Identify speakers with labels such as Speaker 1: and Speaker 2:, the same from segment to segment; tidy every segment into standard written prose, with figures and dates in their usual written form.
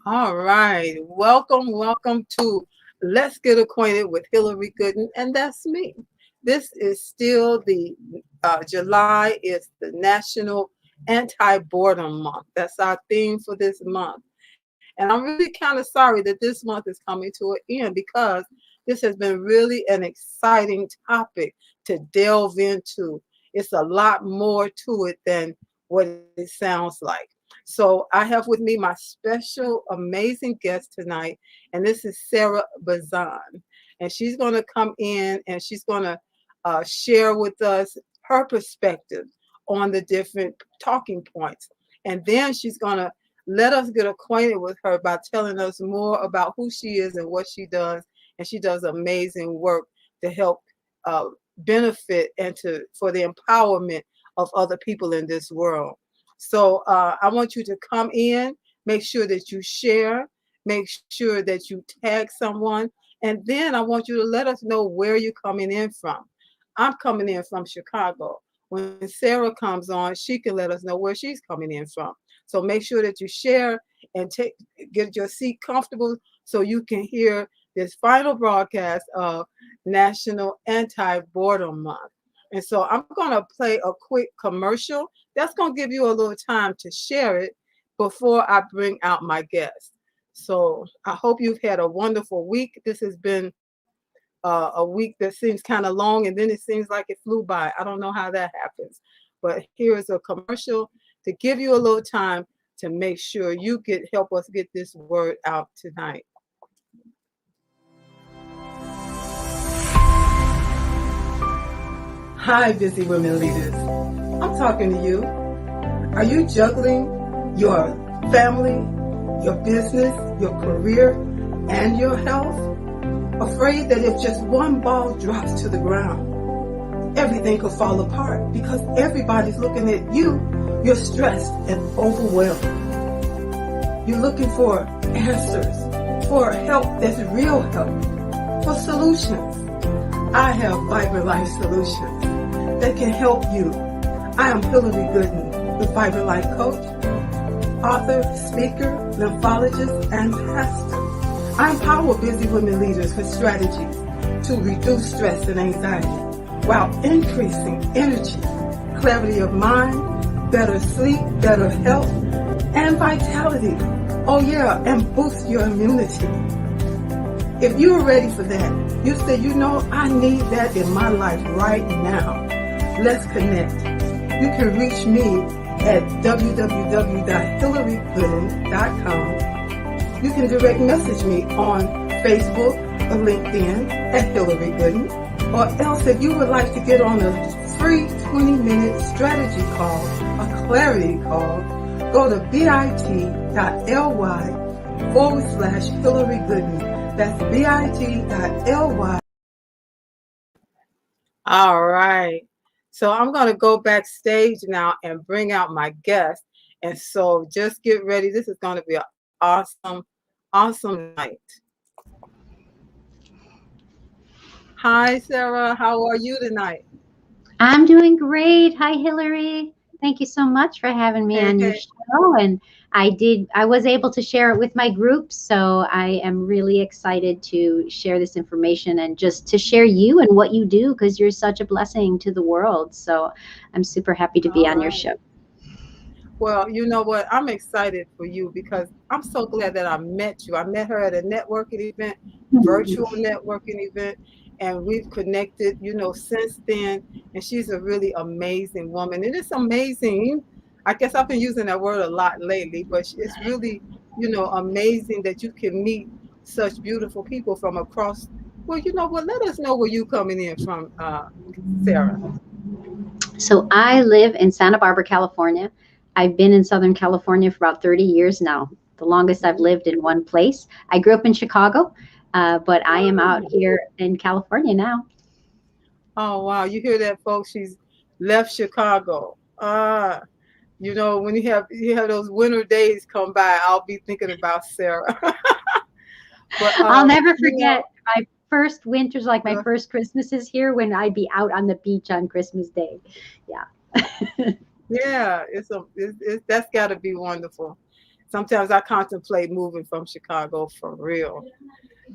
Speaker 1: All right. Welcome to Let's Get Acquainted with Hillary Gooden, and that's me. This is still the July is the National Anti-Boredom Month. That's our theme for this month. And I'm really kind of sorry that this month is coming to an end because this has been really an exciting topic to delve into. It's a lot more to it than what it sounds like. So I have with me my special, amazing guest tonight, and this is Sara Bazan. And she's going to come in and she's going to share with us her perspective on the different talking points. And then she's going to let us get acquainted with her by telling us more about who she is and what she does. And she does amazing work to help uh, benefit and to for the empowerment of other people in this world. So I want you to come in, make sure that you share, make sure that you tag someone, and then I want you to let us know where you're coming in from. I'm coming in from Chicago. When Sara comes on, she can let us know where she's coming in from. So make sure that you share and get your seat comfortable so you can hear this final broadcast of National Anti-Boredom Month. And so I'm going to play a quick commercial. That's going to give you a little time to share it before I bring out my guest. So I hope you've had a wonderful week. This has been a week that seems kind of long and then it seems like it flew by. I don't know how that happens. But here is a commercial to give you a little time to make sure you help us get this word out tonight. Hi, busy women leaders. I'm talking to you. Are you juggling your family, your business, your career, and your health? Afraid that if just one ball drops to the ground, everything could fall apart because everybody's looking at you. You're stressed and overwhelmed. You're looking for answers, for help that's real help, for solutions. I have Vibrant Life Solutions that can help you. I am Hillary Gooden, the Vibrant Life Coach, author, speaker, lymphologist, and pastor. I empower busy women leaders with strategies to reduce stress and anxiety while increasing energy, clarity of mind, better sleep, better health, and vitality. Oh yeah, and boost your immunity. If you're ready for that, you say, I need that in my life right now. Let's connect. You can reach me at www.hillarygooden.com. You can direct message me on Facebook or LinkedIn at Hillary Gooden. Or else if you would like to get on a free 20-minute strategy call, a clarity call, go to bit.ly/Hillary Gooden. That's bit.ly. All right. So I'm going to go backstage now and bring out my guest. And so just get ready. This is going to be an awesome night. Hi, Sara. How are you tonight?
Speaker 2: I'm doing great. Hi, Hillary. Thank you so much for having me on your
Speaker 1: Hey.
Speaker 2: show. And I was able to share it with my group. So I am really excited to share this information and just to share you and what you do because you're such a blessing to the world. So I'm super happy to be
Speaker 1: All
Speaker 2: on your
Speaker 1: right.
Speaker 2: show.
Speaker 1: Well, you know what? I'm excited for you because I'm so glad that I met you. I met her at a networking event, virtual networking event, and we've connected, since then. And she's a really amazing woman. And it's amazing. I guess I've been using that word a lot lately, but it's really, amazing that you can meet such beautiful people from across. Well, you know what? Let us know where you coming in from, Sara.
Speaker 2: So I live in Santa Barbara, California. I've been in Southern California for about 30 years now, the longest I've lived in one place. I grew up in Chicago, but I am out here in California now.
Speaker 1: Oh wow, you hear that, folks? She's left Chicago. When you have those winter days come by, I'll be thinking about Sara. But
Speaker 2: I'll never forget my first winters, like my first Christmases here when I'd be out on the beach on Christmas Day. Yeah.
Speaker 1: yeah, that's got to be wonderful. Sometimes I contemplate moving from Chicago for real.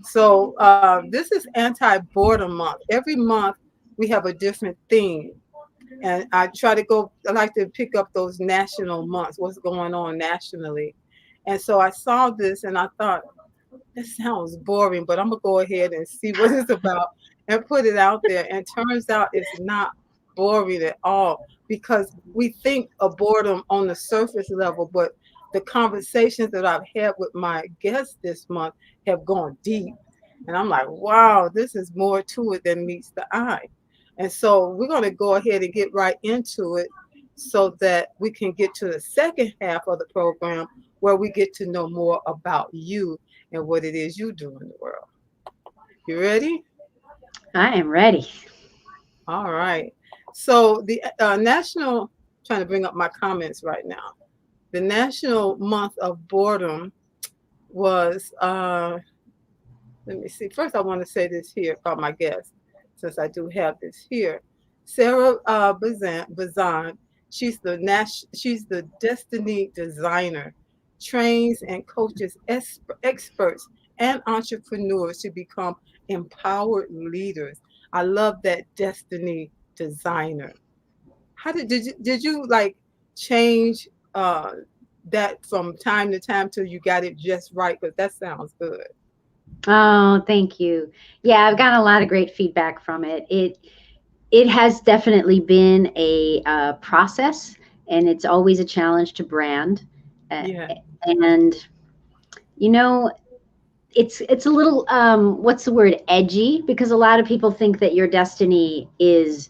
Speaker 1: So this is Anti-Boredom Month. Every month we have a different theme. And I try to go, I like to pick up those national months, what's going on nationally. And so I saw this and I thought, this sounds boring, but I'm gonna go ahead and see what it's about and put it out there. And turns out it's not boring at all because we think of boredom on the surface level, but the conversations that I've had with my guests this month have gone deep. And I'm like, wow, this is more to it than meets the eye. And so we're going to go ahead and get right into it so that we can get to the second half of the program where we get to know more about you and what it is you do in the world. You ready?
Speaker 2: I am ready.
Speaker 1: All right. So the national, trying to bring up my comments right now. The National Month of Boredom was, let me see. First, I want to say this here about my guest, since I do have this here. Sara Bazan, she's the destiny designer, trains and coaches experts and entrepreneurs to become empowered leaders. I love that destiny designer. How did you like change that from time to time till you got it just right? Because that sounds good.
Speaker 2: Oh, thank you. Yeah, I've gotten a lot of great feedback from it. It has definitely been a process, and it's always a challenge to brand. Uh,
Speaker 1: Yeah,
Speaker 2: and you know, it's a little what's the word, edgy, because a lot of people think that your destiny is,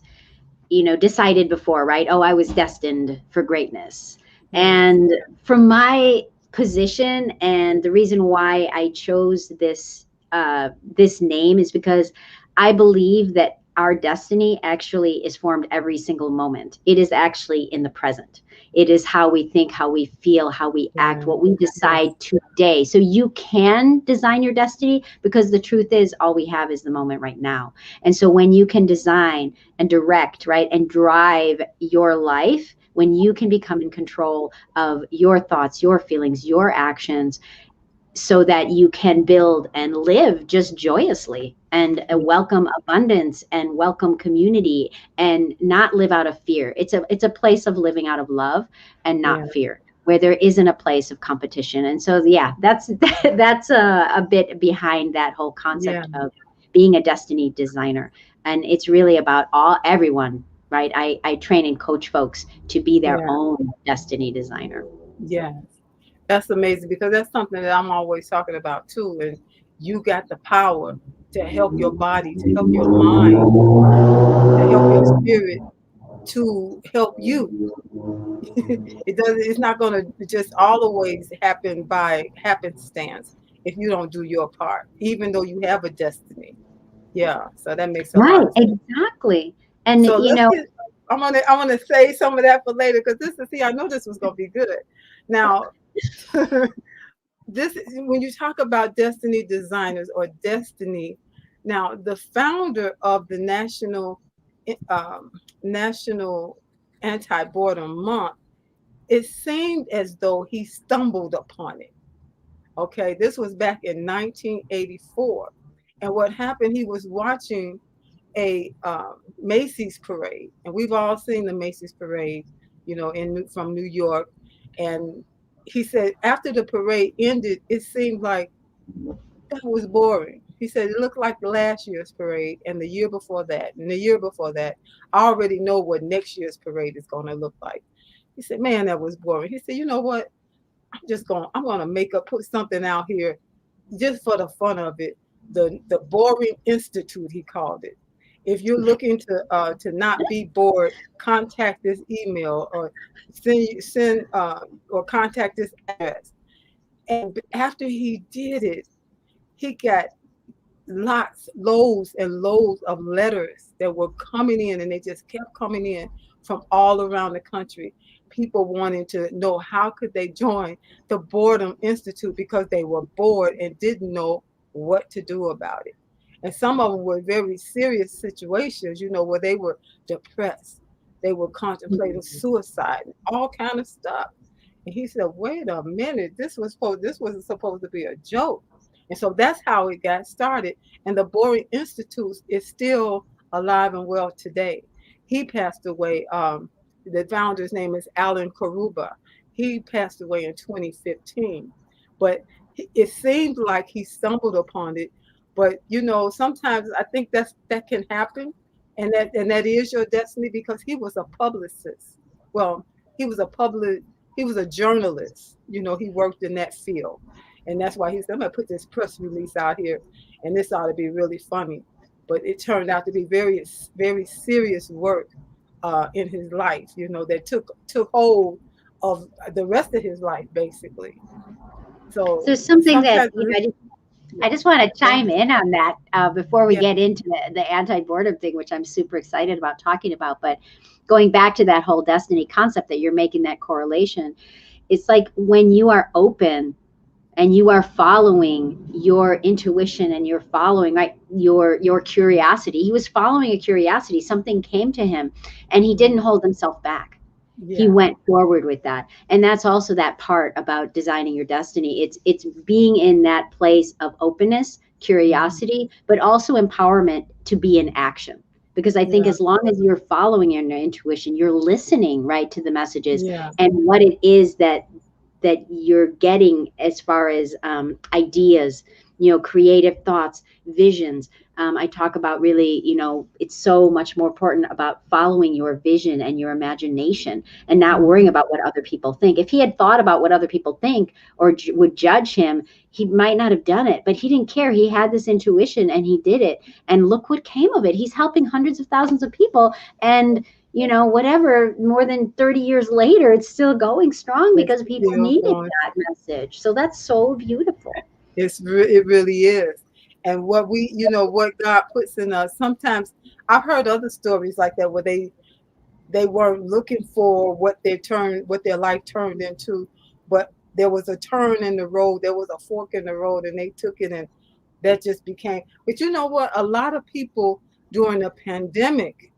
Speaker 2: decided before, right? Oh, I was destined for greatness.
Speaker 1: yes,
Speaker 2: And from my position, and the reason why I chose this name is because I believe that our destiny actually is formed every single moment. It is actually in the present. It is how we think, how we feel, how we act,
Speaker 1: yeah,
Speaker 2: what we
Speaker 1: yes,
Speaker 2: decide today. So you can design your destiny, because the truth is all we have is the moment right now. And so when you can design and direct, right, and drive your life, when you can become in control of your thoughts, your feelings, your actions, so that you can build and live just joyously and
Speaker 1: yeah,
Speaker 2: welcome abundance and welcome community, and not live out of fear. It's a place of living out of love and
Speaker 1: yeah,
Speaker 2: not fear, where there isn't a place of competition. And so yeah, that's a bit behind that whole
Speaker 1: yeah,
Speaker 2: concept of being a destiny designer. And it's really about everyone, right? I train and coach folks to be their
Speaker 1: yeah,
Speaker 2: own destiny designer.
Speaker 1: yeah. That's amazing because that's something that I'm always talking about too. And you got the power to help your body, to help your mind, to help your spirit, to help you. It's not gonna just always happen by happenstance if you don't do your part, even though you have a destiny. Yeah, so that makes a lot
Speaker 2: Right,
Speaker 1: of sense.
Speaker 2: exactly. And
Speaker 1: So let's get. I want to say some of that for later because this is see. I know this was gonna be good. Now, this when you talk about destiny designers or destiny. Now, the founder of the um, National Anti-Boredom Month, it seemed as though he stumbled upon it. Okay, this was back in 1984, and what happened? He was watching a Macy's parade, and we've all seen the Macy's parade, from New York. And he said after the parade ended, it seemed like that was boring. He said it looked like the last year's parade and the year before that and the year before that. I already know what next year's parade is going to look like. He said, man, that was boring. He said, you know what? I'm gonna put something out here just for the fun of it. The Boring Institute, he called it. If you're looking to not be bored, contact this email or send or contact this address. And after he did it, he got loads and loads of letters that were coming in, and they just kept coming in from all around the country. People wanting to know how could they join the Boredom Institute because they were bored and didn't know what to do about it. And some of them were very serious situations, where they were depressed, they were contemplating suicide, all kind of stuff. And he said, "Wait a minute, this wasn't supposed to be a joke." And so that's how it got started. And the Boring Institute is still alive and well today. He passed away. The founder's name is Alan Karuba. He passed away in 2015. But it seemed like he stumbled upon it. But sometimes I think that can happen, and that is your destiny, because he was a publicist. Well, he was a public he was a journalist. He worked in that field. And that's why he said, "I'm going to put this press release out here, and this ought to be really funny." But it turned out to be very, very serious work in his life, that took hold of the rest of his life, basically. So
Speaker 2: So something that,
Speaker 1: sometimes,
Speaker 2: I
Speaker 1: yeah,
Speaker 2: just want to
Speaker 1: go
Speaker 2: chime
Speaker 1: ahead.
Speaker 2: in on that before we
Speaker 1: Yeah,
Speaker 2: get into the anti-boredom thing, which I'm super excited about talking about. But going back to that whole destiny concept that you're making that correlation, it's like when you are open and you are following your intuition and you're following, right, your curiosity. He was following a curiosity. Something came to him and he didn't hold himself back. He
Speaker 1: yeah,
Speaker 2: went forward with that. And that's also that part about designing your destiny. It's being in that place of openness,
Speaker 1: mhm,
Speaker 2: curiosity, but also empowerment to be in action. Because I think
Speaker 1: yeah,
Speaker 2: as long as you're following your intuition, you're listening right to the messages
Speaker 1: yeah,
Speaker 2: and what it is that you're getting as far as ideas, creative thoughts, visions. I talk about really, it's so much more important about following your vision and your imagination and not worrying
Speaker 1: mhm,
Speaker 2: about what other people think. If he had thought about what other people think or would judge him, he might not have done it, but he didn't care. He had this intuition and he did it. And look what came of it. He's helping hundreds of thousands of people. And whatever, more than 30 years later, it's still going strong
Speaker 1: it's
Speaker 2: because people
Speaker 1: still
Speaker 2: needed
Speaker 1: going.
Speaker 2: that message. So that's so beautiful.
Speaker 1: It really is. And what God puts in us. Sometimes I've heard other stories like that where they weren't looking for what their life turned into, but there was a turn in the road, there was a fork in the road, and they took it, and that just became. But you know what? A lot of people during the pandemic,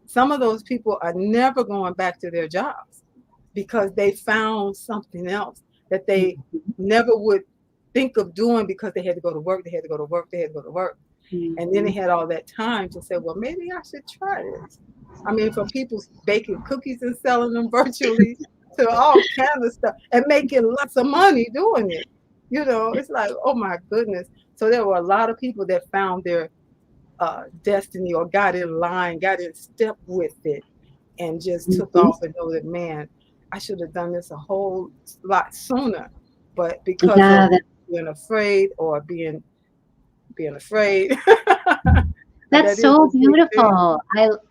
Speaker 1: some of those people are never going back to their jobs because they found something else that they
Speaker 2: Mhm.
Speaker 1: never would think of doing, because they had to go to work, they had to go to work, they had to go to work. And then they
Speaker 2: Mhm.
Speaker 1: had all that time to say, well, maybe I should try this. I mean, from people baking cookies and selling them virtually to all kind of stuff and making lots of money doing it. It's like, oh my goodness. So there were a lot of people that found their destiny, or got in line, got in step with it, and just took
Speaker 2: Mhm.
Speaker 1: off and know that, man, I should have done this a whole lot sooner. But because of
Speaker 2: Yeah,
Speaker 1: being afraid, or being afraid, and
Speaker 2: that's
Speaker 1: that is
Speaker 2: so
Speaker 1: a big thing.
Speaker 2: beautiful.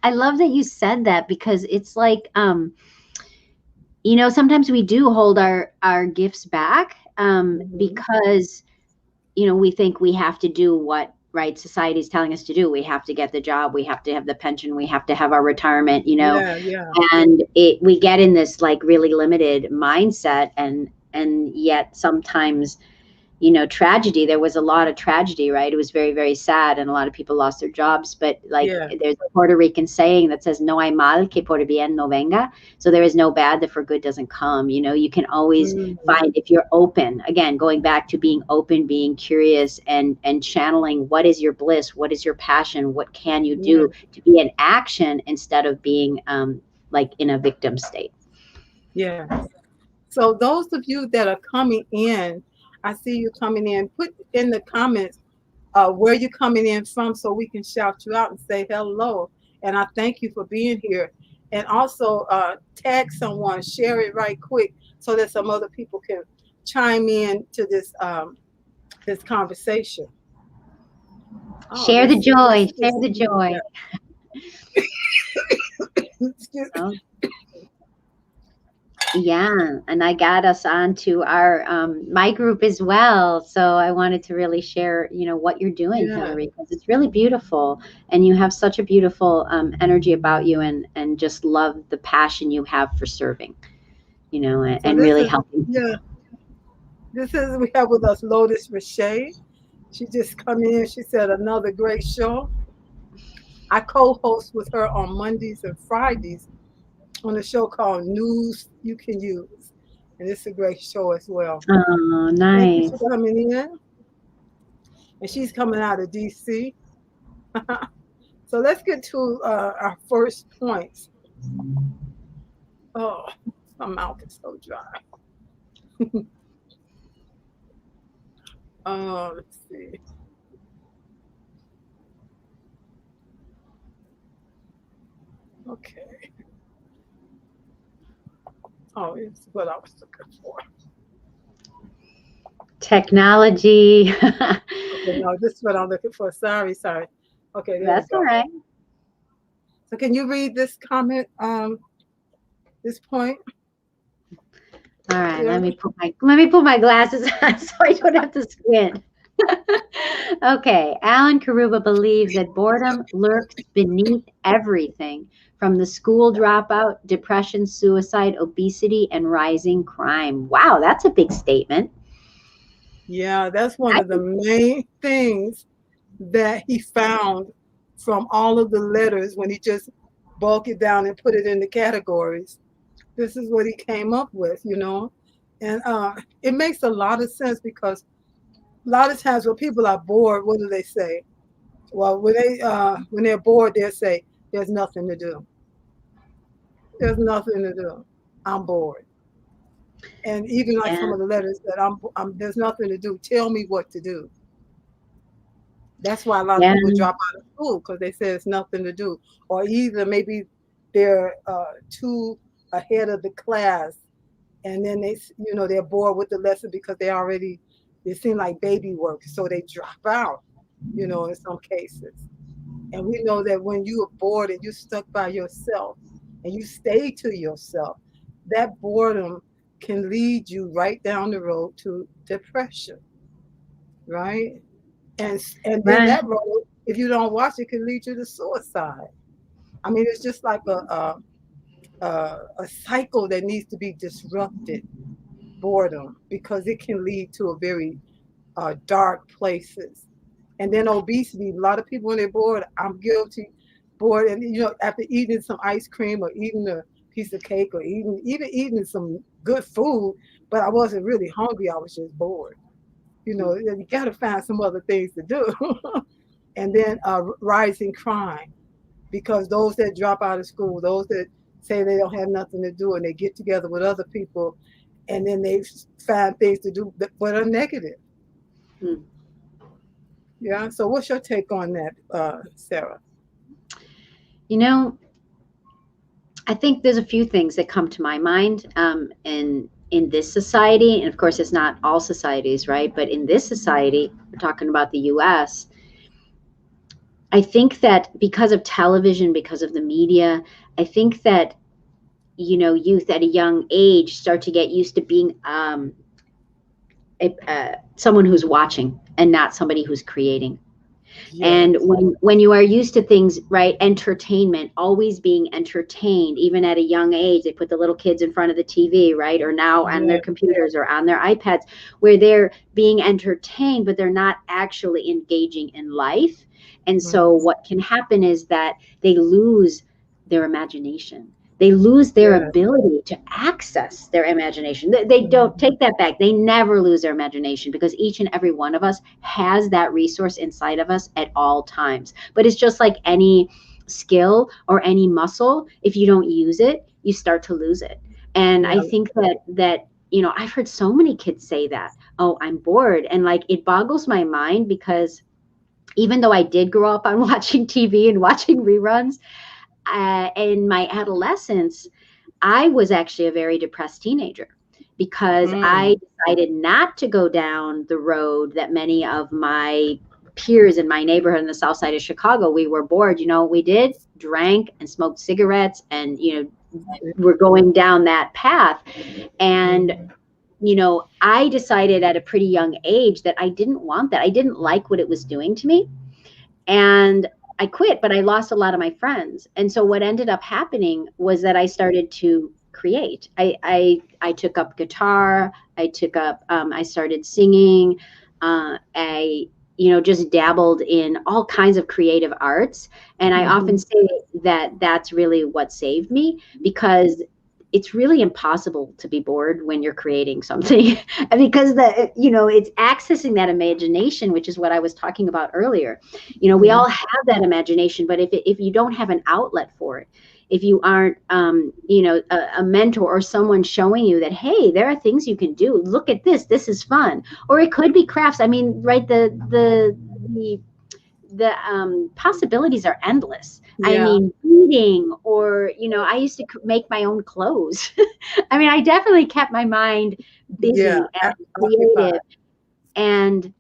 Speaker 2: I love that you said that because it's like sometimes we do hold our gifts back
Speaker 1: Hmm.
Speaker 2: because we think we have to do what right society's telling us to do. We have to get the job, we have to have the pension, we have to have our retirement,
Speaker 1: Yeah, yeah,
Speaker 2: and we get in this like really limited mindset, and yet sometimes tragedy. There was a lot of tragedy, right? It was very, very sad, and a lot of people lost their jobs. But like,
Speaker 1: yeah.
Speaker 2: there's a Puerto Rican saying that says, "No hay mal que por bien no venga." So there is no bad that for good doesn't come. You can always
Speaker 1: Hmm.
Speaker 2: find, if you're open. Again, going back to being open, being curious, and channeling what is your bliss, what is your passion, what can you
Speaker 1: Yeah,
Speaker 2: do to be in action instead of being like in a victim state.
Speaker 1: yeah. So those of you that are coming in, I see you coming in. Put in the comments where you're coming in from, so we can shout you out and say hello. And I thank you for being here. And also tag someone, share it right quick, so that some other people can chime in to this conversation. Oh,
Speaker 2: Share the
Speaker 1: let's
Speaker 2: joy.
Speaker 1: see
Speaker 2: Share
Speaker 1: some
Speaker 2: the
Speaker 1: people we
Speaker 2: joy.
Speaker 1: got. Excuse me.
Speaker 2: Oh, yeah, and I got us onto our my group as well. So I wanted to really share, what you're doing,
Speaker 1: Yeah.
Speaker 2: Hillary, because it's really beautiful, and you have such a beautiful energy about you, and just love the passion you have for serving, and,
Speaker 1: So
Speaker 2: and
Speaker 1: this
Speaker 2: really
Speaker 1: is
Speaker 2: helping
Speaker 1: yeah.
Speaker 2: people.
Speaker 1: This is we have with us Lotus Rashay. She just come in. She said another great show. I co-host with her on Mondays and Fridays on a show called News You Can Use. And it's a great show as well.
Speaker 2: Oh,
Speaker 1: Thank you
Speaker 2: nice.
Speaker 1: for coming in. And she's coming out of DC. So let's get to our first points. Oh, my mouth is so dry. Let's see. Okay. Oh, it's what I was looking for.
Speaker 2: Technology.
Speaker 1: Okay, no, this is what I'm looking for. Sorry, sorry. Okay, there we
Speaker 2: That's all
Speaker 1: go.
Speaker 2: right.
Speaker 1: So can you read this comment, this point?
Speaker 2: All right,
Speaker 1: Yeah.
Speaker 2: let me put my glasses on so I don't have to squint. Okay, Alan Karuba believes that boredom lurks beneath everything from the school dropout, depression, suicide, obesity, and rising crime. Wow, that's a big statement.
Speaker 1: Yeah, that's one
Speaker 2: I
Speaker 1: of the main things that he found from all of the letters when he just bulk it down and put it in the categories. This is what he came up with, you know. And it makes a lot of sense because a lot of times when people are bored, what do they say? Well, when they're bored, they'll say, "There's nothing to do. There's nothing to do. I'm bored." And even like
Speaker 2: yeah,
Speaker 1: some of the letters that there's nothing to do. Tell me what to do. That's why a lot of
Speaker 2: yeah,
Speaker 1: people drop out of school because they say it's nothing to do, or either maybe they're too ahead of the class, and then they're bored with the lesson because they seem like baby work, so they drop out. In some cases, and we know that when you are bored and you're stuck by yourself, and you stay to yourself, that boredom can lead you right down the road to depression, right? And then
Speaker 2: right.
Speaker 1: that road, if you don't watch it, can lead you to suicide. I mean, it's just like a cycle that needs to be disrupted. Boredom, because it can lead to a very dark places. And then obesity. A lot of people when they're bored, I'm guilty, bored, and after eating some ice cream or eating a piece of cake or even eating some good food, but I wasn't really hungry. I was just bored. You got to find some other things to do. And then rising crime, because those that drop out of school, those that say they don't have nothing to do, and they get together with other people, and then they find things to do but are negative.
Speaker 2: Hmm.
Speaker 1: Yeah. So what's your take on that, Sarah?
Speaker 2: You know, I think there's a few things that come to my mind, in this society, and of course, it's not all societies, right? But in this society, we're talking about the U.S. I think that because of television, because of the media, I think that youth at a young age start to get used to being someone who's watching and not somebody who's creating. And
Speaker 1: Yes.
Speaker 2: when you are used to things, right, entertainment, always being entertained, even at a young age, they put the little kids in front of the TV, right, or now on their
Speaker 1: Yes.
Speaker 2: computers or on their iPads, where they're being entertained, but they're not actually engaging in life. And so
Speaker 1: Mhm.
Speaker 2: what can happen is that they lose their imagination. They lose their
Speaker 1: Yes.
Speaker 2: ability to access their imagination. They don't
Speaker 1: Mhm.
Speaker 2: take that back. They never lose their imagination because each and every one of us has that resource inside of us at all times. But it's just like any skill or any muscle. If you don't use it, you start to lose it. And
Speaker 1: Yeah.
Speaker 2: I think that I've heard so many kids say that, oh, I'm bored. And like it boggles my mind because even though I did grow up on watching TV and watching reruns, in my adolescence, I was actually a very depressed teenager because
Speaker 1: Mm.
Speaker 2: I decided not to go down the road that many of my peers in my neighborhood in the south side of Chicago, we were bored. You know what we did? Drank and smoked cigarettes and, we're going down that path. And,
Speaker 1: Mhm.
Speaker 2: I decided at a pretty young age that I didn't want that. I didn't like what it was doing to me. And I quit, but I lost a lot of my friends. And so what ended up happening was that I started to create. I took up guitar. I started singing. I just dabbled in all kinds of creative arts. And I often
Speaker 1: Mhm.
Speaker 2: say that that's really what saved me, because it's really impossible to be bored when you're creating something because it's accessing that imagination, which is what I was talking about earlier. We
Speaker 1: Mhm.
Speaker 2: all have that imagination, but if you don't have an outlet for it, if you aren't a mentor or someone showing you that, hey, there are things you can do, look at this is fun. Or it could be crafts. I mean, right, the possibilities are endless. I
Speaker 1: Yeah.
Speaker 2: mean, reading, or I used to make my own clothes. I mean, I definitely kept my mind
Speaker 1: Yeah.
Speaker 2: busy and creative.
Speaker 1: Occupied.
Speaker 2: And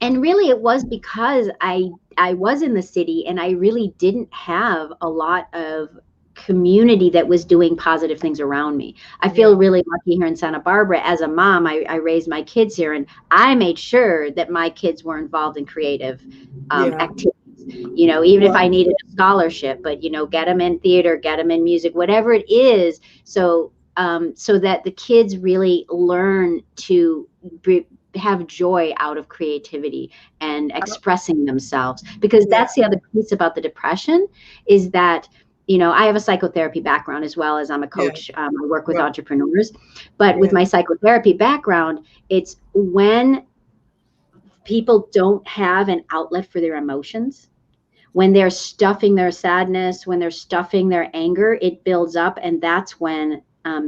Speaker 2: and really, it was because I was in the city, and I really didn't have a lot of community that was doing positive things around me. I feel
Speaker 1: Yeah.
Speaker 2: really lucky here in Santa Barbara. As a mom, I raised my kids here, and I made sure that my kids were involved in creative
Speaker 1: Yeah.
Speaker 2: activities. Even if I
Speaker 1: Well,
Speaker 2: needed a scholarship, but get them in theater, get them in music, whatever it is, so that the kids really learn to have joy out of creativity and
Speaker 1: I-
Speaker 2: expressing themselves. Because
Speaker 1: yeah.
Speaker 2: that's the other piece about the depression, is that I have a psychotherapy background, as well as I'm a
Speaker 1: Yeah.
Speaker 2: coach. I work with
Speaker 1: Right.
Speaker 2: entrepreneurs. But with
Speaker 1: Yeah.
Speaker 2: my psychotherapy background, it's when people don't have an outlet for their emotions, when they're stuffing their sadness, when they're stuffing their anger, it builds up. And that's when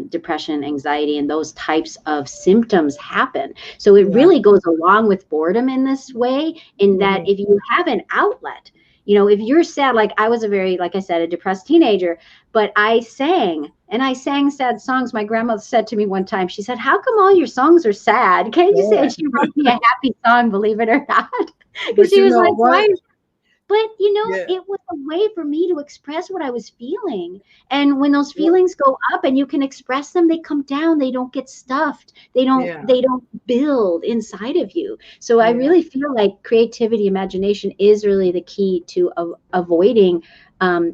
Speaker 2: depression, anxiety, and those types of symptoms happen. So it
Speaker 1: Yeah.
Speaker 2: really goes along with boredom in this way, in that
Speaker 1: Mhm.
Speaker 2: if you have an outlet, if you're sad, like I was like I said, a depressed teenager, but I sang, and I sang sad songs. My grandmother said to me one time, she said, how come all your songs are sad? Can't you say?
Speaker 1: Yeah.
Speaker 2: And she wrote me a happy song, believe it or not. Because
Speaker 1: But
Speaker 2: she
Speaker 1: you
Speaker 2: was
Speaker 1: know
Speaker 2: like,
Speaker 1: what?
Speaker 2: why? But
Speaker 1: Yeah.
Speaker 2: it was a way for me to express what I was feeling. And when those
Speaker 1: What?
Speaker 2: feelings go up and you can express them, they come down. They don't get stuffed. They don't
Speaker 1: Yeah.
Speaker 2: they don't build inside of you. So I
Speaker 1: Yeah.
Speaker 2: really feel like creativity, imagination is really the key to avoiding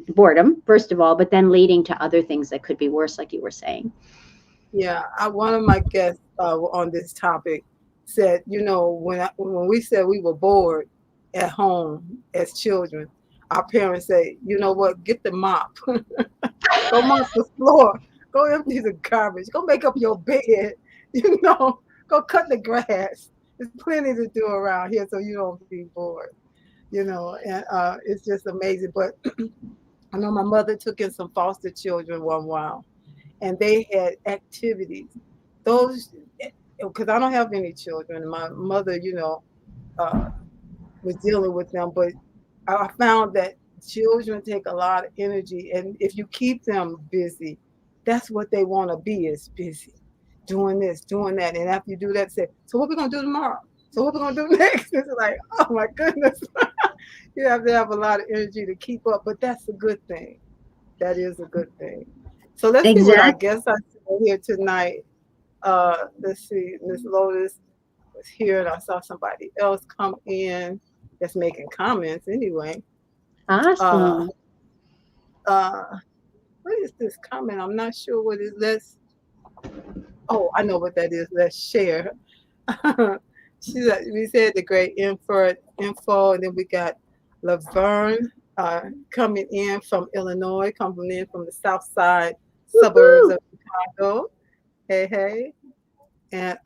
Speaker 2: boredom, first of all, but then leading to other things that could be worse, like you were saying.
Speaker 1: Yeah. One of my guests on this topic said, when we said we were bored at home as children, our parents say, you know what? Get the mop. Go mop the floor. Go empty the garbage. Go make up your bed. You know, go cut the grass. There's plenty to do around here, so you don't be bored. And it's just amazing. But I know my mother took in some foster children one while, and they had activities. Those, because I don't have any children. My mother, uh, was dealing with them, but I found that children take a lot of energy, and if you keep them busy, that's what they want to be, is busy, doing this, doing that. And after you do that, say, so what we gonna do tomorrow? So what we gonna do next? It's like, oh my goodness. You have to have a lot of energy to keep up, but that's a good thing. That is a good thing. So let's see what our
Speaker 2: Exactly.
Speaker 1: guests are here tonight. Let's see, Miss Lotus was here, and I saw somebody else come in that's making comments anyway. Uh,
Speaker 2: Awesome.
Speaker 1: uh, what is this comment? I'm not sure what it is. Oh, I know what that is. Let's share. We said the great info, and then we got Laverne coming in from Illinois, coming in from the south side suburbs
Speaker 2: Woohoo.
Speaker 1: of Chicago. Hey, hey. And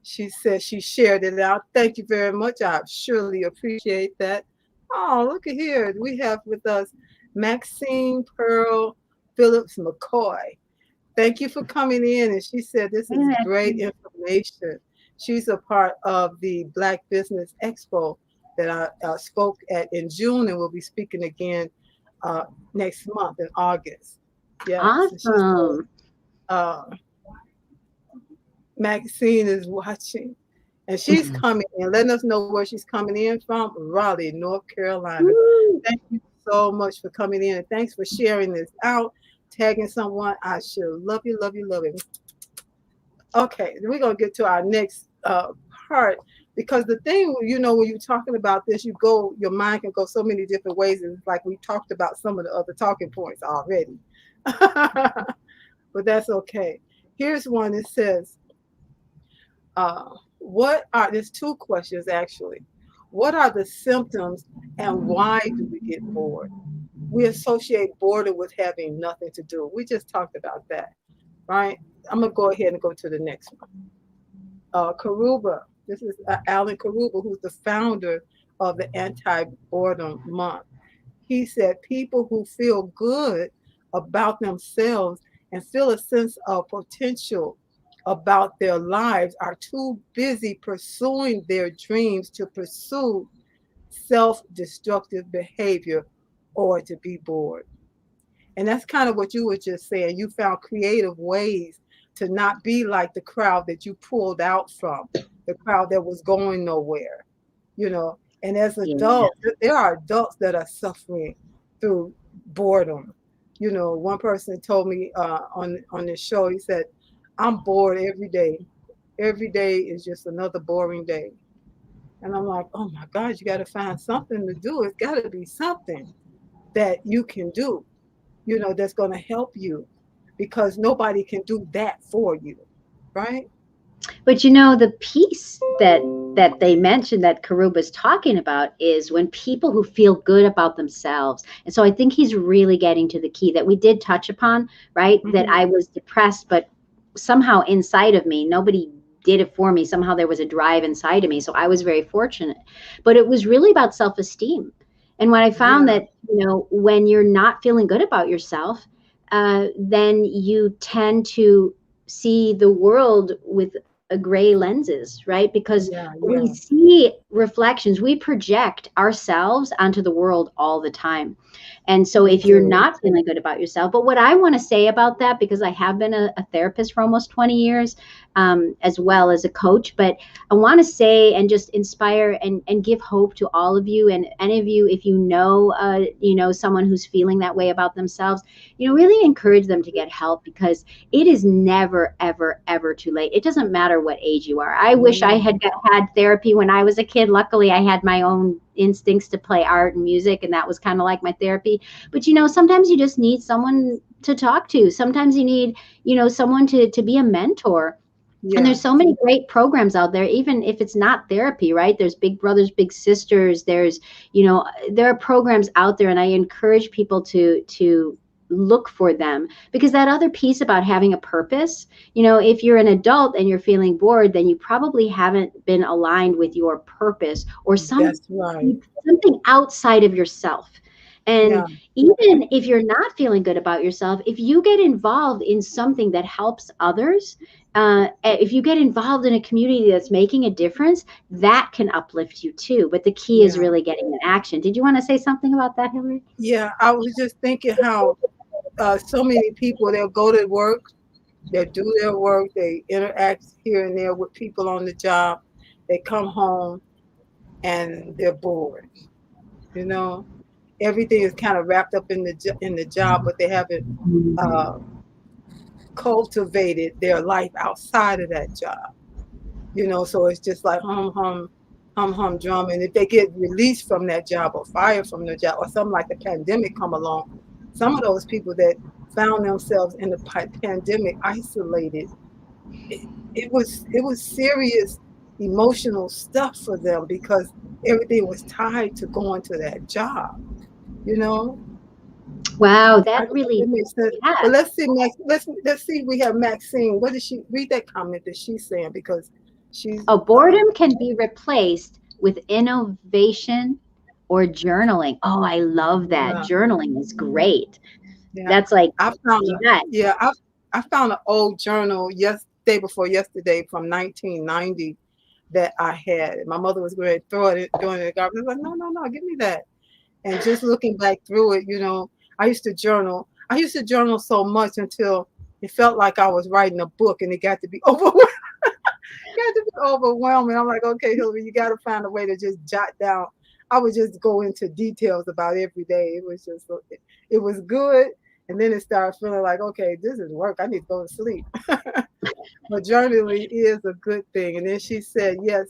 Speaker 1: she said she shared it out. Thank you very much. I surely appreciate that. Oh, look at here. We have with us Maxine Pearl Phillips McCoy. Thank you for coming in. And she said this is great
Speaker 2: Amen.
Speaker 1: information. She's a part of the Black Business Expo that I spoke at in June, and we'll be speaking again uh, next month in August. Yes. And she said,
Speaker 2: Awesome.
Speaker 1: uh, Maxine is watching. And she's coming in, letting us know where she's coming in from, Raleigh, North Carolina.
Speaker 2: Woo.
Speaker 1: Thank you so much for coming in, and thanks for sharing this out, tagging someone. I sure love you, love you, love you. Okay, we're gonna get to our next part, because the thing, when you're talking about this, your mind can go so many different ways, and it's like we talked about some of the other talking points already. But that's okay. Here's one. It says, uh, there's two questions actually. What are the symptoms and why do we get bored? We associate boredom with having nothing to do. We just talked about that, right? I'm gonna go ahead and go to the next one. Karuba, this is Alan Karuba, who's the founder of the Anti-Boredom Month. He said people who feel good about themselves and feel a sense of potential about their lives are too busy pursuing their dreams to pursue self destructive behavior or to be bored. And that's kind of what you were just saying. You found creative ways to not be like the crowd that you pulled out from, the crowd that was going nowhere, you know. And as
Speaker 2: Yeah.
Speaker 1: adults, there are adults that are suffering through boredom. You know, one person told me on this show, he said, "I'm bored every day. Every day is just another boring day." And I'm like, "Oh my God, you got to find something to do. It's got to be something that you can do, you know, that's going to help you because nobody can do that for you, right?"
Speaker 2: But you know, the piece that they mentioned that Karuba's talking about is when people who feel good about themselves. And so I think he's really getting to the key that we did touch upon, right? That
Speaker 1: Hmm.
Speaker 2: I was depressed, but somehow inside of me, nobody did it for me. Somehow there was a drive inside of me. So I was very fortunate. But it was really about self-esteem. And what I found
Speaker 1: Yeah,
Speaker 2: that, you know, when you're not feeling good about yourself, then you tend to see the world with a gray lenses, right? Because
Speaker 1: yeah,
Speaker 2: we
Speaker 1: yeah,
Speaker 2: see reflections, we project ourselves onto the world all the time. And so
Speaker 1: we
Speaker 2: if you're
Speaker 1: do.
Speaker 2: not feeling good about yourself, but what I want to say about that, because I have been a therapist for almost 20 years, as well as a coach, but I want to say and just inspire and give hope to all of you and any of you, if you know, someone who's feeling that way about themselves, you know, really encourage them to get help because it is never, ever, ever too late. It doesn't matter what age you are. I wish I
Speaker 1: No.
Speaker 2: had therapy when I was a kid. Luckily, I had my own instincts to play art and music, and that was kind of like my therapy. But you know, sometimes you just need someone to talk to. Sometimes you need, you know, someone to be a mentor. And
Speaker 1: Yeah,
Speaker 2: there's so many great programs out there, even if it's not therapy, right? There's Big Brothers, Big Sisters. There's, you know, there are programs out there, and I encourage people to look for them because that other piece about having a purpose, you know, if you're an adult and you're feeling bored, then you probably haven't been aligned with your purpose or
Speaker 1: that's right.
Speaker 2: something outside of yourself.
Speaker 1: Yeah,
Speaker 2: And even if you're not feeling good about yourself, if you get involved in something that helps others, if you get involved in a community that's making a difference, that can uplift you too. But the key is
Speaker 1: yeah,
Speaker 2: really getting in action. Did you want to say something about that, Hillary?
Speaker 1: yeah. I was just thinking how so many people, they'll go to work, they'll do their work, they interact here and there with people on the job, they come home and they're bored. You know, everything is kind of wrapped up in in the job, but they haven't uh, cultivated their life outside of that job. You know, so it's just like hum drum. And if they get released from that job or fired from the job or something like the pandemic come along, some of those people that found themselves in the pandemic isolated, it was serious emotional stuff for them because everything was tied to going to that job, you know.
Speaker 2: Wow,
Speaker 1: I
Speaker 2: that
Speaker 1: don't know if
Speaker 2: really,
Speaker 1: that makes sense.
Speaker 2: yeah.
Speaker 1: But let's see, Max. Let's see. We have Maxine. What did she read that comment that she's saying because she's
Speaker 2: Oh, boredom can be replaced with innovation or journaling. Oh, I love that.
Speaker 1: yeah,
Speaker 2: Journaling is great.
Speaker 1: yeah.
Speaker 2: That's like,
Speaker 1: I found a
Speaker 2: yeah.
Speaker 1: yeah, I found an old journal day before yesterday from 1990 that I had. My mother was going to throw it during the garbage. I was like, no, no, no, give me that. And just looking back through it, you know, I used to journal. I used to journal so much until it felt like I was writing a book and it got to be overwhelming. Got to be overwhelming. I'm like, okay, Hillary, you got to find a way to just jot down. I would just go into details about every day. It was just, it was good. And then it started feeling like, okay, this is work. I need to go to sleep. But journaling is a good thing. And then she said, yes,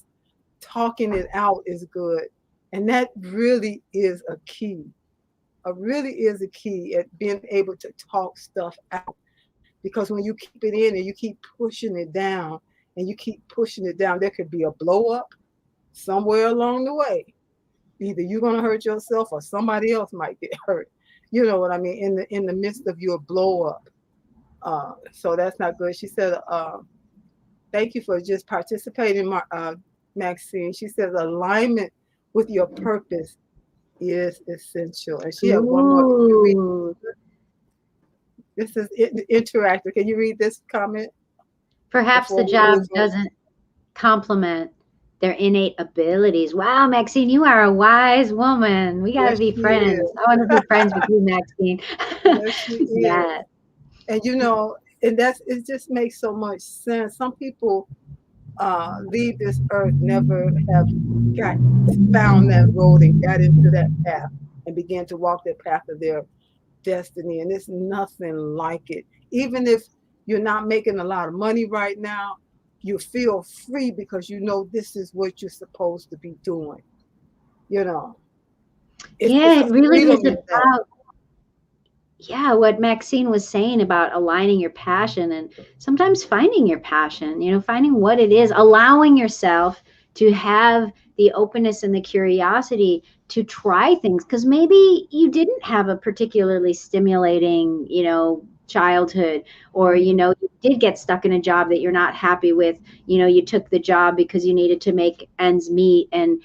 Speaker 1: talking it out is good. And that really is a key. Really is a key at being able to talk stuff out. Because when you keep it in and you keep pushing it down, and you keep pushing it down, there could be a blow up somewhere along the way. Either you're going to hurt yourself or somebody else might get hurt. You know what I mean? In the midst of your blow up. So that's not good. She said, thank you for just participating, Maxine. She says alignment with your purpose is essential. And she had one more. Can you read?
Speaker 2: Ooh.
Speaker 1: This is interactive. Can you read this comment
Speaker 2: Perhaps
Speaker 1: before
Speaker 2: the
Speaker 1: we
Speaker 2: job
Speaker 1: move on?
Speaker 2: doesn't complement their innate abilities. Wow, Maxine, you are a wise woman. We got to
Speaker 1: Yes,
Speaker 2: be
Speaker 1: she
Speaker 2: friends.
Speaker 1: is.
Speaker 2: I want to be friends with you, Maxine.
Speaker 1: Yes, she is.
Speaker 2: Yeah.
Speaker 1: And and it just makes so much sense. Some people leave this earth never have got found that road and got into that path and began to walk that path of their destiny. And it's nothing like it. Even if you're not making a lot of money right now, you feel free because you know this is what you're supposed to be doing. You know, it's
Speaker 2: Yeah,
Speaker 1: a
Speaker 2: it really
Speaker 1: freedom
Speaker 2: is
Speaker 1: in that.
Speaker 2: about, yeah, what Maxine was saying about aligning your passion and sometimes finding your passion, finding what it is, allowing yourself to have the openness and the curiosity to try things. Because maybe you didn't have a particularly stimulating, childhood, or,
Speaker 1: Mhm.
Speaker 2: you did get stuck in a job that you're not happy with. You took the job because you needed to make ends meet, and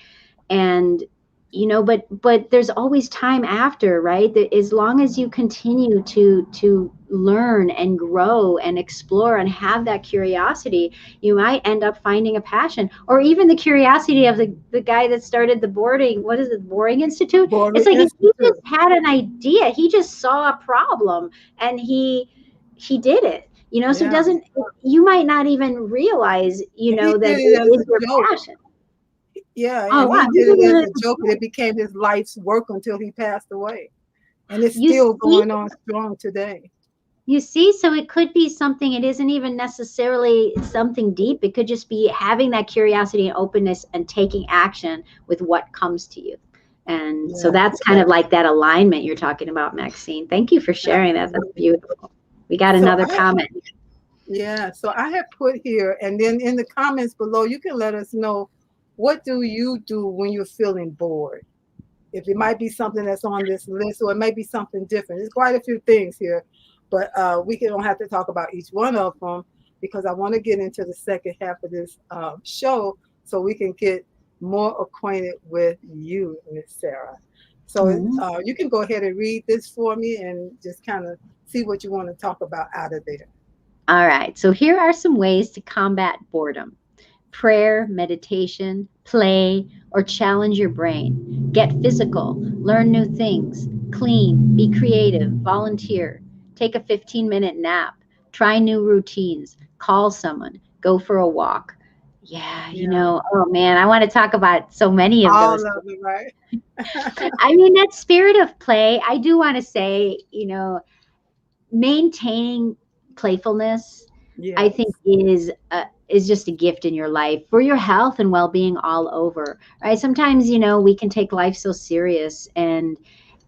Speaker 2: but there's always time after, right? That as long as you continue to learn and grow and explore and have that curiosity, you might end up finding a passion, or even the curiosity of the guy that started the boarding, what is it, boring institute. It's
Speaker 1: Boring
Speaker 2: like if he just
Speaker 1: Institute.
Speaker 2: had an idea, he just saw a problem, and he did it. So it
Speaker 1: Yeah.
Speaker 2: doesn't, you might not even realize,
Speaker 1: And he
Speaker 2: that
Speaker 1: did it
Speaker 2: it
Speaker 1: as
Speaker 2: is
Speaker 1: a
Speaker 2: your
Speaker 1: joke.
Speaker 2: passion.
Speaker 1: Yeah,
Speaker 2: Oh
Speaker 1: and
Speaker 2: wow,
Speaker 1: he
Speaker 2: he
Speaker 1: did
Speaker 2: did
Speaker 1: it as a
Speaker 2: it.
Speaker 1: joke, and it became his life's work until he passed away. And it's
Speaker 2: You
Speaker 1: still
Speaker 2: see,
Speaker 1: going on strong today.
Speaker 2: so it could be something, it isn't even necessarily something deep. It could just be having that curiosity and openness and taking action with what comes to you. And so
Speaker 1: Yeah,
Speaker 2: that's kind of like that alignment you're talking about, Maxine. Thank you for sharing that. That's
Speaker 1: absolutely.
Speaker 2: beautiful. We got
Speaker 1: So
Speaker 2: another
Speaker 1: I
Speaker 2: comment.
Speaker 1: Yeah, so I have put here, and then in the comments below, you can let us know what do you do when you're feeling bored. If it might be something that's on this list, or it may be something different. There's quite a few things here, but don't have to talk about each one of them because I want to get into the second half of this show so we can get more acquainted with you, Miss Sarah. So
Speaker 2: Mhm.
Speaker 1: you can go ahead and read this for me and just kind of see what you want to talk about out of there.
Speaker 2: All right. So here are some ways to combat boredom: prayer, meditation, play, or challenge your brain. Get physical, learn new things, clean, be creative, volunteer, take a 15-minute nap, try new routines, call someone, go for a walk. Yeah,
Speaker 1: Yeah.
Speaker 2: oh man, I want to talk about so many of
Speaker 1: All
Speaker 2: those.
Speaker 1: of it, right?
Speaker 2: I mean, that spirit of play, I do want to say, maintaining playfulness, I think,
Speaker 1: Yes.
Speaker 2: is just a gift in your life for your health and well-being all over, right? Sometimes, we can take life so serious, and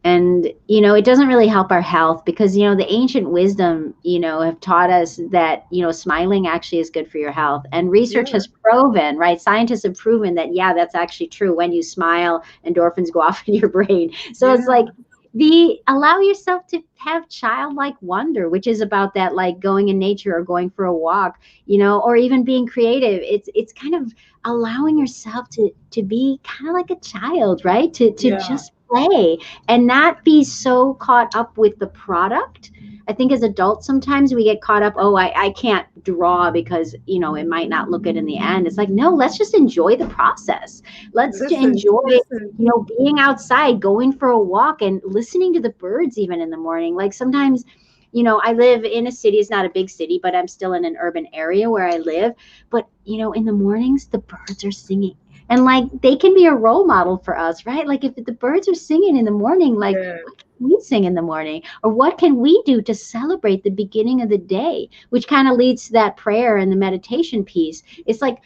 Speaker 2: it doesn't really help our health, because the ancient wisdom, have taught us that smiling actually is good for your health, and research
Speaker 1: Yeah.
Speaker 2: has proven, right, scientists have proven that, yeah, that's actually true. When you smile, endorphins go off in your brain. So it's like,
Speaker 1: Yeah.
Speaker 2: the allow yourself to have childlike wonder, which is about that, like going in nature or going for a walk, or even being creative. It's kind of allowing yourself to be kind of like a child, right? To
Speaker 1: Yeah.
Speaker 2: just play and not be so caught up with the product. I think as adults, sometimes we get caught up, oh, I can't draw because, it might not look good in the end. It's like, no, let's just enjoy the process. Let's
Speaker 1: Listen,
Speaker 2: enjoy,
Speaker 1: listen.
Speaker 2: being outside, going for a walk, and listening to the birds even in the morning. Like sometimes, I live in a city. It's not a big city, but I'm still in an urban area where I live. But, in the mornings, the birds are singing. And like they can be a role model for us, right? Like if the birds are singing in the morning, like
Speaker 1: Yeah.
Speaker 2: what can we sing in the morning? Or what can we do to celebrate the beginning of the day? Which kind of leads to that prayer and the meditation piece. It's like,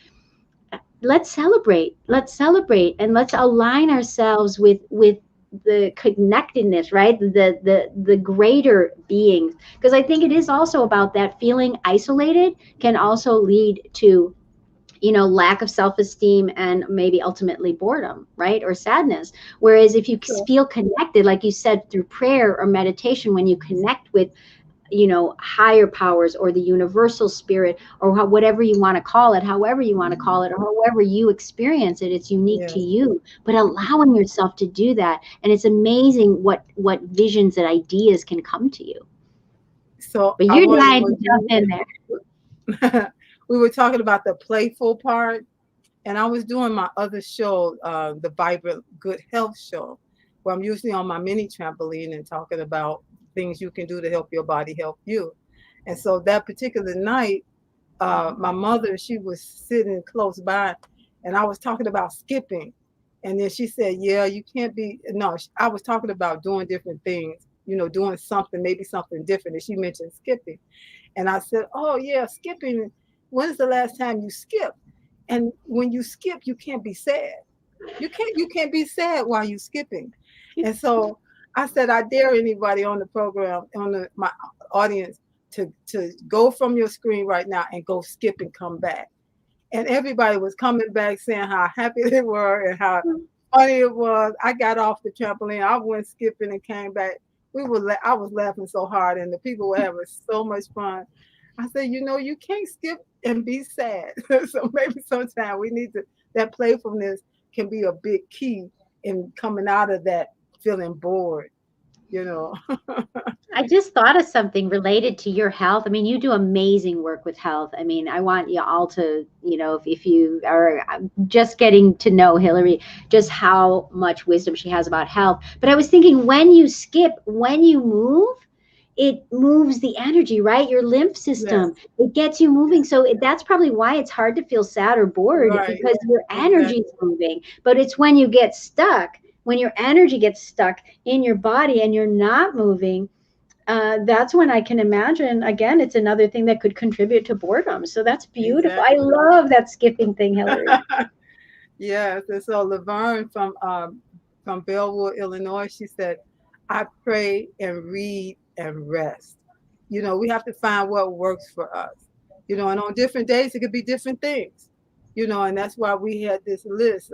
Speaker 2: let's celebrate and let's align ourselves with the connectedness, right, the greater beings, because I think it is also about that. Feeling isolated can also lead to lack of self-esteem, and maybe ultimately boredom, right? Or sadness. Whereas if you
Speaker 1: So,
Speaker 2: feel connected, like you said, through prayer or meditation, when you connect with higher powers or the universal spirit, or whatever you want to call it, however you want to call it, or however you experience it, it's unique to
Speaker 1: yes.
Speaker 2: you. But allowing yourself to do that, and it's amazing what visions and ideas can come to you.
Speaker 1: So
Speaker 2: But
Speaker 1: I
Speaker 2: you're
Speaker 1: wanted
Speaker 2: dying to
Speaker 1: when
Speaker 2: jump in there.
Speaker 1: we were talking about the playful part, and I was doing my other show, the Vibrant Good Health Show, where I'm usually on my mini trampoline and talking about things you can do to help your body help you. And so that particular night, my mother, she was sitting close by, and I was talking about skipping. And then she said, "Yeah, you can't be." No, I was talking about doing different things, doing something, maybe something different. And she mentioned skipping. And I said, "Oh, yeah, skipping. When's the last time you skipped?" And when you skip, you can't be sad. You can't be sad while you're skipping. And so I said, I dare anybody on the program, my audience, to go from your screen right now and go skip and come back. And everybody was coming back saying how happy they were and how funny it was. I got off the trampoline, I went skipping and came back. I was laughing so hard, and the people were having so much fun. I said, you can't skip and be sad. So maybe sometime we need to, that playfulness can be a big key in coming out of that feeling bored, you know.
Speaker 2: I just thought of something related to your health. I mean, you do amazing work with health. I mean, I want you all to, if you are just getting to know Hillary, just how much wisdom she has about health. But I was thinking, when you skip, when you move, it moves the energy, right? Your lymph
Speaker 1: Yes,
Speaker 2: system, it gets you moving.
Speaker 1: yes,
Speaker 2: So that's probably why it's hard to feel sad or bored,
Speaker 1: right,
Speaker 2: because your energy is
Speaker 1: exactly.
Speaker 2: moving. But it's when you get stuck, when your energy gets stuck in your body and you're not moving, that's when I can imagine, again, it's another thing that could contribute to boredom. So that's beautiful. I
Speaker 1: Exactly.
Speaker 2: love that skipping thing, Hillary.
Speaker 1: Yes, and so Laverne from Bellwood, Illinois, she said, "I pray and read and rest." We have to find what works for us. And on different days it could be different things. And that's why we had this list.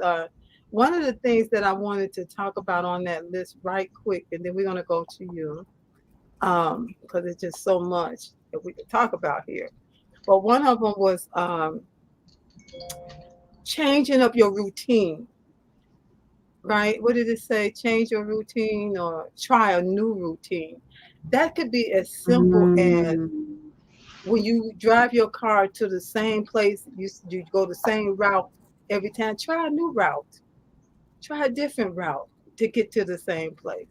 Speaker 1: One of the things that I wanted to talk about on that list right quick, and then we're gonna go to you, because it's just so much that we could talk about here. But one of them was changing up your routine. Right? What did it say? Change your routine or try a new routine. That could be as simple as
Speaker 2: Mm.
Speaker 1: when you drive your car to the same place, you go the same route every time. Try a new route. Try a different route to get to the same place.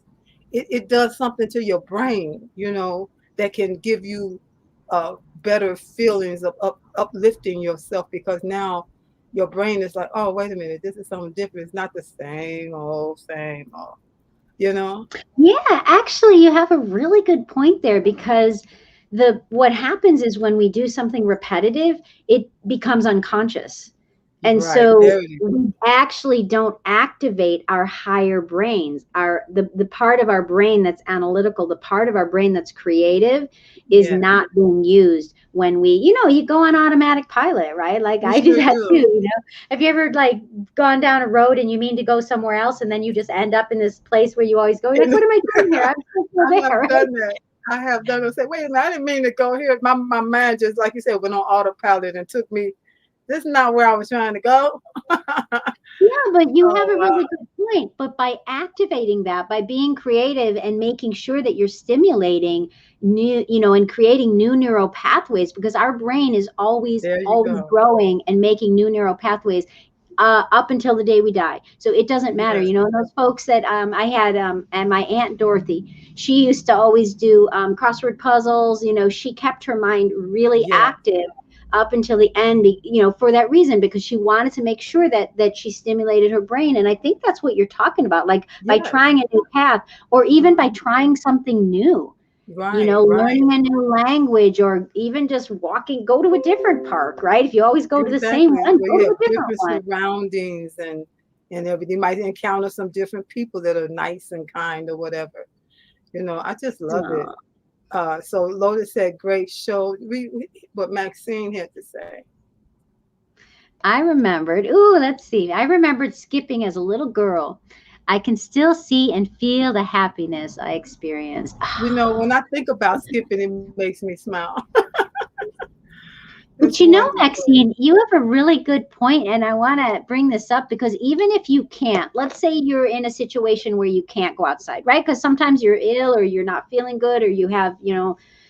Speaker 1: It does something to your brain, that can give you better feelings of uplifting yourself, because now your brain is like, oh, wait a minute, this is something different. It's not the same old, you know?
Speaker 2: Yeah, actually, you have a really good point there, because what happens is when we do something repetitive, it becomes unconscious. And
Speaker 1: Right.
Speaker 2: so
Speaker 1: There it is.
Speaker 2: we actually don't activate our higher brains. The part of our brain that's analytical, the part of our brain that's creative, is
Speaker 1: Yeah.
Speaker 2: not being used when you go on automatic pilot, right? Like
Speaker 1: You
Speaker 2: I do
Speaker 1: sure
Speaker 2: that too,
Speaker 1: do.
Speaker 2: Have you ever like gone down a road and you mean to go somewhere else, and then you just end up in this place where you always go? You're like, what am I doing here? I'm still
Speaker 1: I
Speaker 2: there,
Speaker 1: have
Speaker 2: right?
Speaker 1: done that. I have done it. Say, wait a minute, I didn't mean to go here. My mind just, like you said, went on autopilot and took me. This is not where I was trying to go.
Speaker 2: Yeah, but you have
Speaker 1: Oh,
Speaker 2: a
Speaker 1: wow.
Speaker 2: really good point. But by activating that, by being creative and making sure that you're stimulating new, and creating new neural pathways, because our brain is always,
Speaker 1: There you
Speaker 2: always
Speaker 1: go.
Speaker 2: growing and making new neural pathways up until the day we die. So it doesn't matter.
Speaker 1: Yes.
Speaker 2: Those folks that I had, and my Aunt Dorothy, she used to always do crossword puzzles. She kept her mind really
Speaker 1: Yes.
Speaker 2: active up until the end, for that reason, because she wanted to make sure that she stimulated her brain. And I think that's what you're talking about, like by
Speaker 1: Yes.
Speaker 2: trying a new path, or even by
Speaker 1: Mhm.
Speaker 2: trying something new,
Speaker 1: Right. Right.
Speaker 2: learning a new language, or even just go to a different park, right? If you always go to the same
Speaker 1: Exactly.
Speaker 2: one,
Speaker 1: Where
Speaker 2: go
Speaker 1: you
Speaker 2: to
Speaker 1: have
Speaker 2: a different
Speaker 1: different
Speaker 2: one.
Speaker 1: surroundings and everything. You might encounter some different people that are nice and kind or whatever. I just love it.
Speaker 2: Oh,
Speaker 1: So Lotus said, great show. What Maxine had to say.
Speaker 2: I remembered, ooh, let's see. I remembered skipping as a little girl. I can still see and feel the happiness I experienced.
Speaker 1: When I think about skipping, it makes me smile. It's
Speaker 2: But you know,
Speaker 1: wonderful.
Speaker 2: Maxine, you have a really good point, and I want to bring this up because even if you can't, let's say you're in a situation where you can't go outside, right? Because sometimes you're ill or you're not feeling good or you have,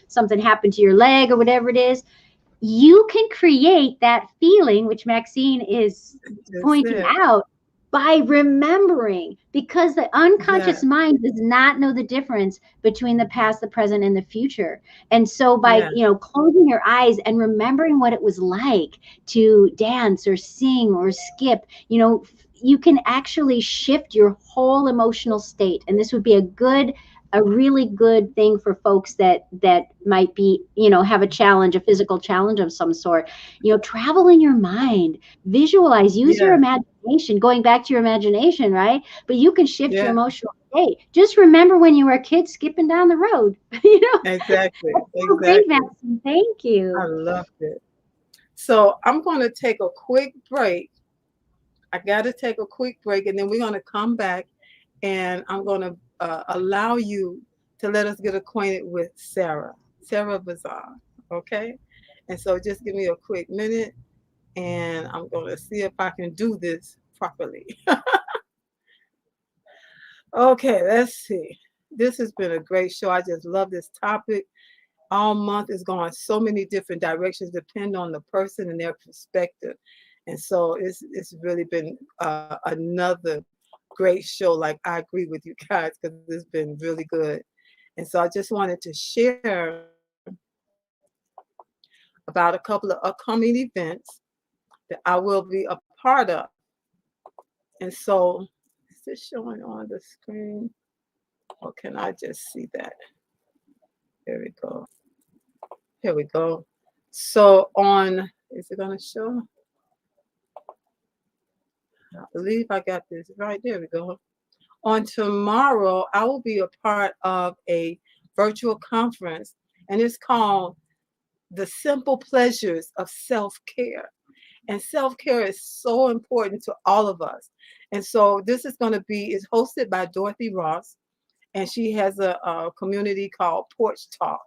Speaker 2: something happen to your leg or whatever it is, you can create that feeling, which Maxine is
Speaker 1: Just
Speaker 2: pointing
Speaker 1: said.
Speaker 2: out, by remembering, because the unconscious
Speaker 1: Yeah,
Speaker 2: mind does not know the difference between the past, the present, and the future. And so by,
Speaker 1: yeah,
Speaker 2: closing your eyes and remembering what it was like to dance or sing or skip, you can actually shift your whole emotional state. And this would be a really good thing for folks that might be, have a challenge, a physical challenge of some sort. Travel in your mind, visualize, use your
Speaker 1: yeah,
Speaker 2: imagination, going back to your imagination, right? But you can shift your
Speaker 1: yeah.
Speaker 2: emotional state. Just remember when you were a kid skipping down the road.
Speaker 1: Exactly,
Speaker 2: That's so great,
Speaker 1: exactly.
Speaker 2: Maxine. Thank
Speaker 1: I
Speaker 2: you.
Speaker 1: loved it. So I'm going to take a quick break. I got to take a quick break, and then we're going to come back, and I'm going to allow you to let us get acquainted with Sara Bazan. Okay? And so just give me a quick minute, and I'm going to see if I can do this properly. Okay, let's see. This has been a great show. I just love this topic. All month is going so many different directions, depend on the person and their perspective. And so it's really been another great show. Like, I agree with you guys, because it's been really good. And so I just wanted to share about a couple of upcoming events that I will be a part of. And so, is this showing on the screen? Or can I just see that? Here we go. Here we go. So is it going to show? I believe I got this right. There we go. On tomorrow, I will be a part of a virtual conference, and it's called The Simple Pleasures of Self Care. And self care is so important to all of us. And so this is hosted by Dorothy Ross, and she has a community called Porch Talk,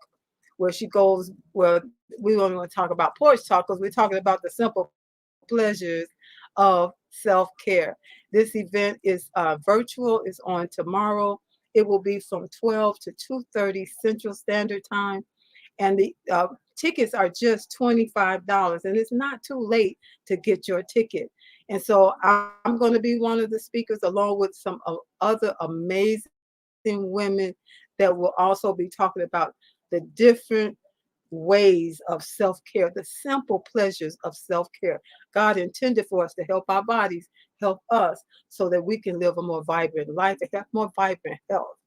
Speaker 1: where she goes, well, we don't want to talk about porch talk because we're talking about the simple pleasures of self care. This event is virtual, it's on tomorrow. It will be from 12 to 2:30 Central Standard Time, and the tickets are just $25, and it's not too late to get your ticket. And so I'm going to be one of the speakers, along with some other amazing women that will also be talking about the different ways of self care, the simple pleasures of self care. God intended for us to help our bodies help us so that we can live a more vibrant life and have more vibrant health.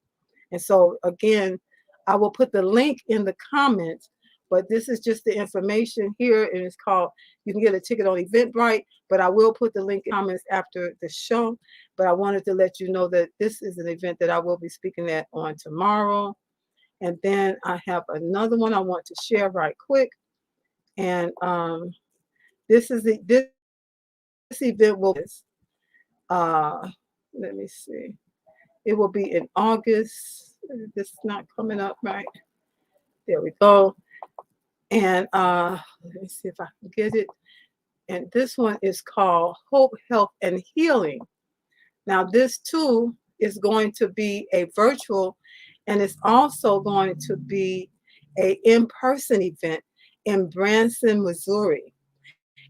Speaker 1: And so, again, I will put the link in the comments, but this is just the information here, and it's called, you can get a ticket on Eventbrite, but I will put the link in the comments after the show. But I wanted to let you know that this is an event that I will be speaking at on tomorrow. And then I have another one I want to share right quick. And this event will be in August. Let me see. It will be in August. This is not coming up right. There we go. And let me see if I can get it. And this one is called Hope, Health, and Healing. Now, this too is going to be a virtual, and it's also going to be a in-person event in Branson, Missouri.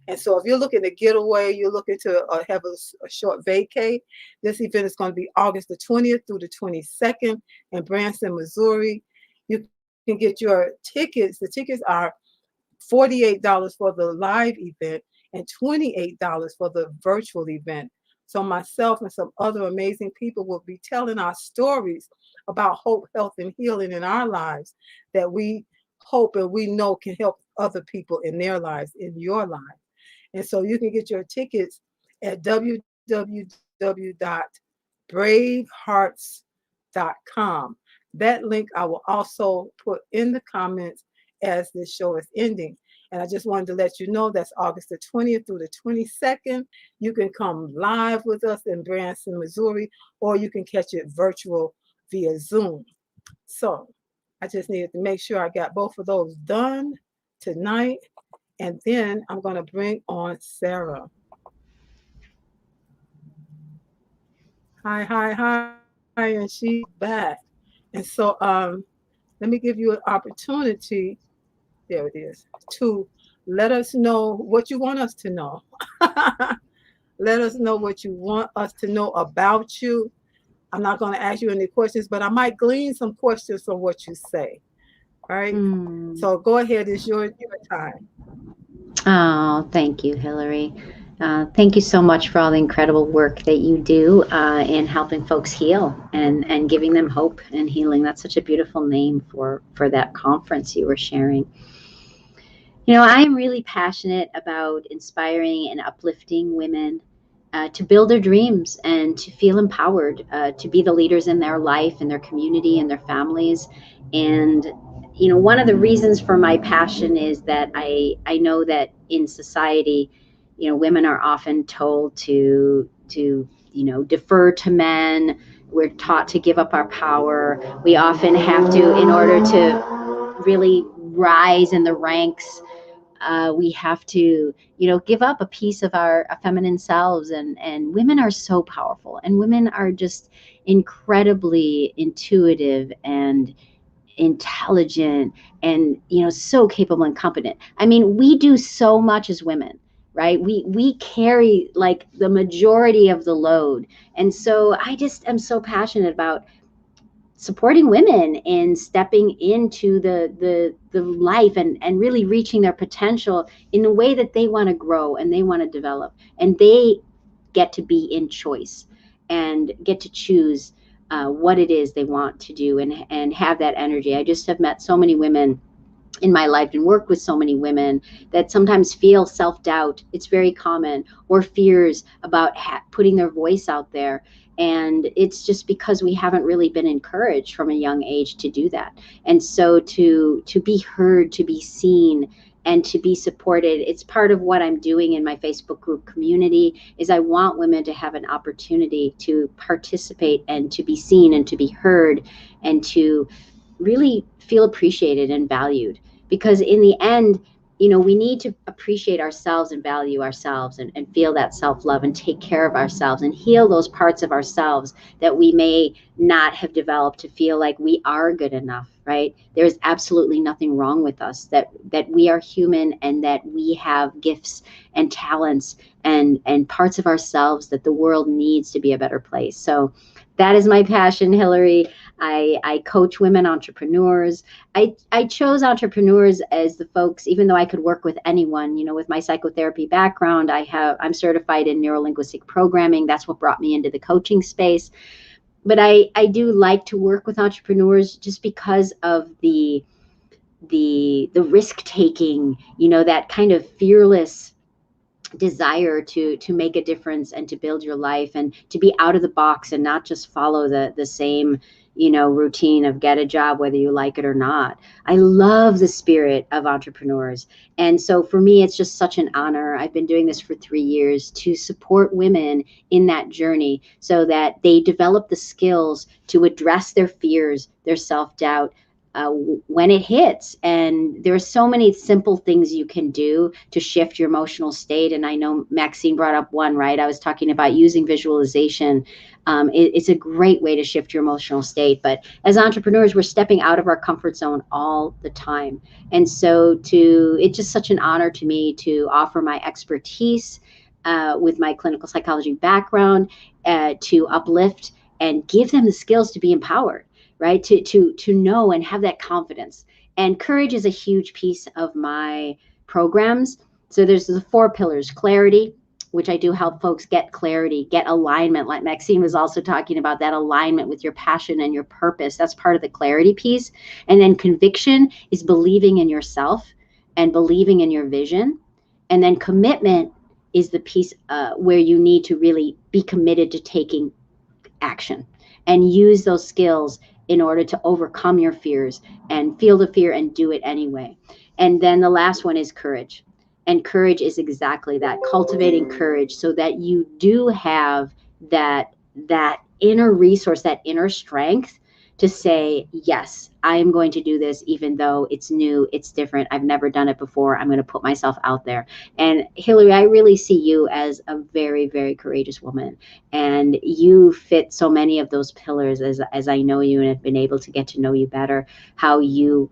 Speaker 1: And so if you're looking to get away, you're looking to have a short vacay, this event is going to be August the 20th through the 22nd in Branson, Missouri. You can get your tickets. The tickets are $48 for the live event and $28 for the virtual event. So myself and some other amazing people will be telling our stories about hope, health, and healing in our lives that we hope and we know can help other people in their lives, in your life. And so you can get your tickets at www.bravehearts.com. That link I will also put in the comments as this show is ending. And I just wanted to let you know that's August the 20th through the 22nd. You can come live with us in Branson, Missouri, or you can catch it virtual via Zoom. So I just needed to make sure I got both of those done tonight. And then I'm going to bring on Sara. Hi, hi, hi. And she's back. And so let me give you an opportunity, there it is, to let us know what you want us to know. Let us know what you want us to know about you. I'm not going to ask you any questions, but I might glean some questions from what you say. All right.
Speaker 2: Mm.
Speaker 1: So go ahead. It's your time.
Speaker 2: Oh, thank you, Hillary. Thank you so much for all the incredible work that you do in helping folks heal and giving them hope and healing. That's such a beautiful name for that conference you were sharing. You know, I am really passionate about inspiring and uplifting women to build their dreams and to feel empowered, to be the leaders in their life, in their community, and their families. And, you know, one of the reasons for my passion is that I know that in society, you know, women are often told to you know, defer to men. We're taught to give up our power. We often have to, in order to really rise in the ranks, we have to, you know, give up a piece of our feminine selves. And women are so powerful, and women are just incredibly intuitive and intelligent, and, you know, so capable and competent. I mean, we do so much as women, right? We carry like the majority of the load. And so I just am so passionate about supporting women in stepping into the life and really reaching their potential in a way that they want to grow and they want to develop, and they get to be in choice and get to choose what it is they want to do, and have that energy. I just have met so many women in my life and worked with so many women that sometimes feel self-doubt. It's very common, or fears about putting their voice out there. And it's just because we haven't really been encouraged from a young age to do that. And so to be heard, to be seen, and to be supported, it's part of what I'm doing in my Facebook group community. Is I want women to have an opportunity to participate and to be seen and to be heard and to really feel appreciated and valued. Because in the end, you know, we need to appreciate ourselves and value ourselves, and feel that self-love and take care of ourselves and heal those parts of ourselves that we may not have developed to feel like we are good enough. Right? There's absolutely nothing wrong with us, that we are human, and that we have gifts and talents and parts of ourselves that the world needs to be a better place. So that is my passion, Hillary. I coach women entrepreneurs. I chose entrepreneurs as the folks, even though I could work with anyone, you know, with my psychotherapy background. I'm certified in neurolinguistic programming. That's what brought me into the coaching space. But I do like to work with entrepreneurs just because of the risk taking, you know, that kind of fearless desire to make a difference and to build your life and to be out of the box and not just follow the same, you know, routine of get a job whether you like it or not. I love the spirit of entrepreneurs. And so for me, it's just such an honor. I've been doing this for 3 years to support women in that journey so that they develop the skills to address their fears, their self-doubt, when it hits. And there are so many simple things you can do to shift your emotional state. And I know Maxine brought up one, right? I was talking about using visualization. It's a great way to shift your emotional state. But as entrepreneurs, we're stepping out of our comfort zone all the time. And so it's just such an honor to me to offer my expertise with my clinical psychology background to uplift and give them the skills to be empowered, right? To know and have that confidence. And courage is a huge piece of my programs. So there's the 4 pillars: clarity, which I do help folks get clarity, get alignment. Like Maxine was also talking about, that alignment with your passion and your purpose. That's part of the clarity piece. And then conviction is believing in yourself and believing in your vision. And then commitment is the piece where you need to really be committed to taking action and use those skills in order to overcome your fears and feel the fear and do it anyway. And then the last one is courage. And courage is exactly that, cultivating courage so that you do have that inner resource, that inner strength to say, yes, I am going to do this, even though it's new, it's different. I've never done it before. I'm going to put myself out there. And Hillary, I really see you as a very, very courageous woman. And you fit so many of those pillars as I know you and have been able to get to know you better, how you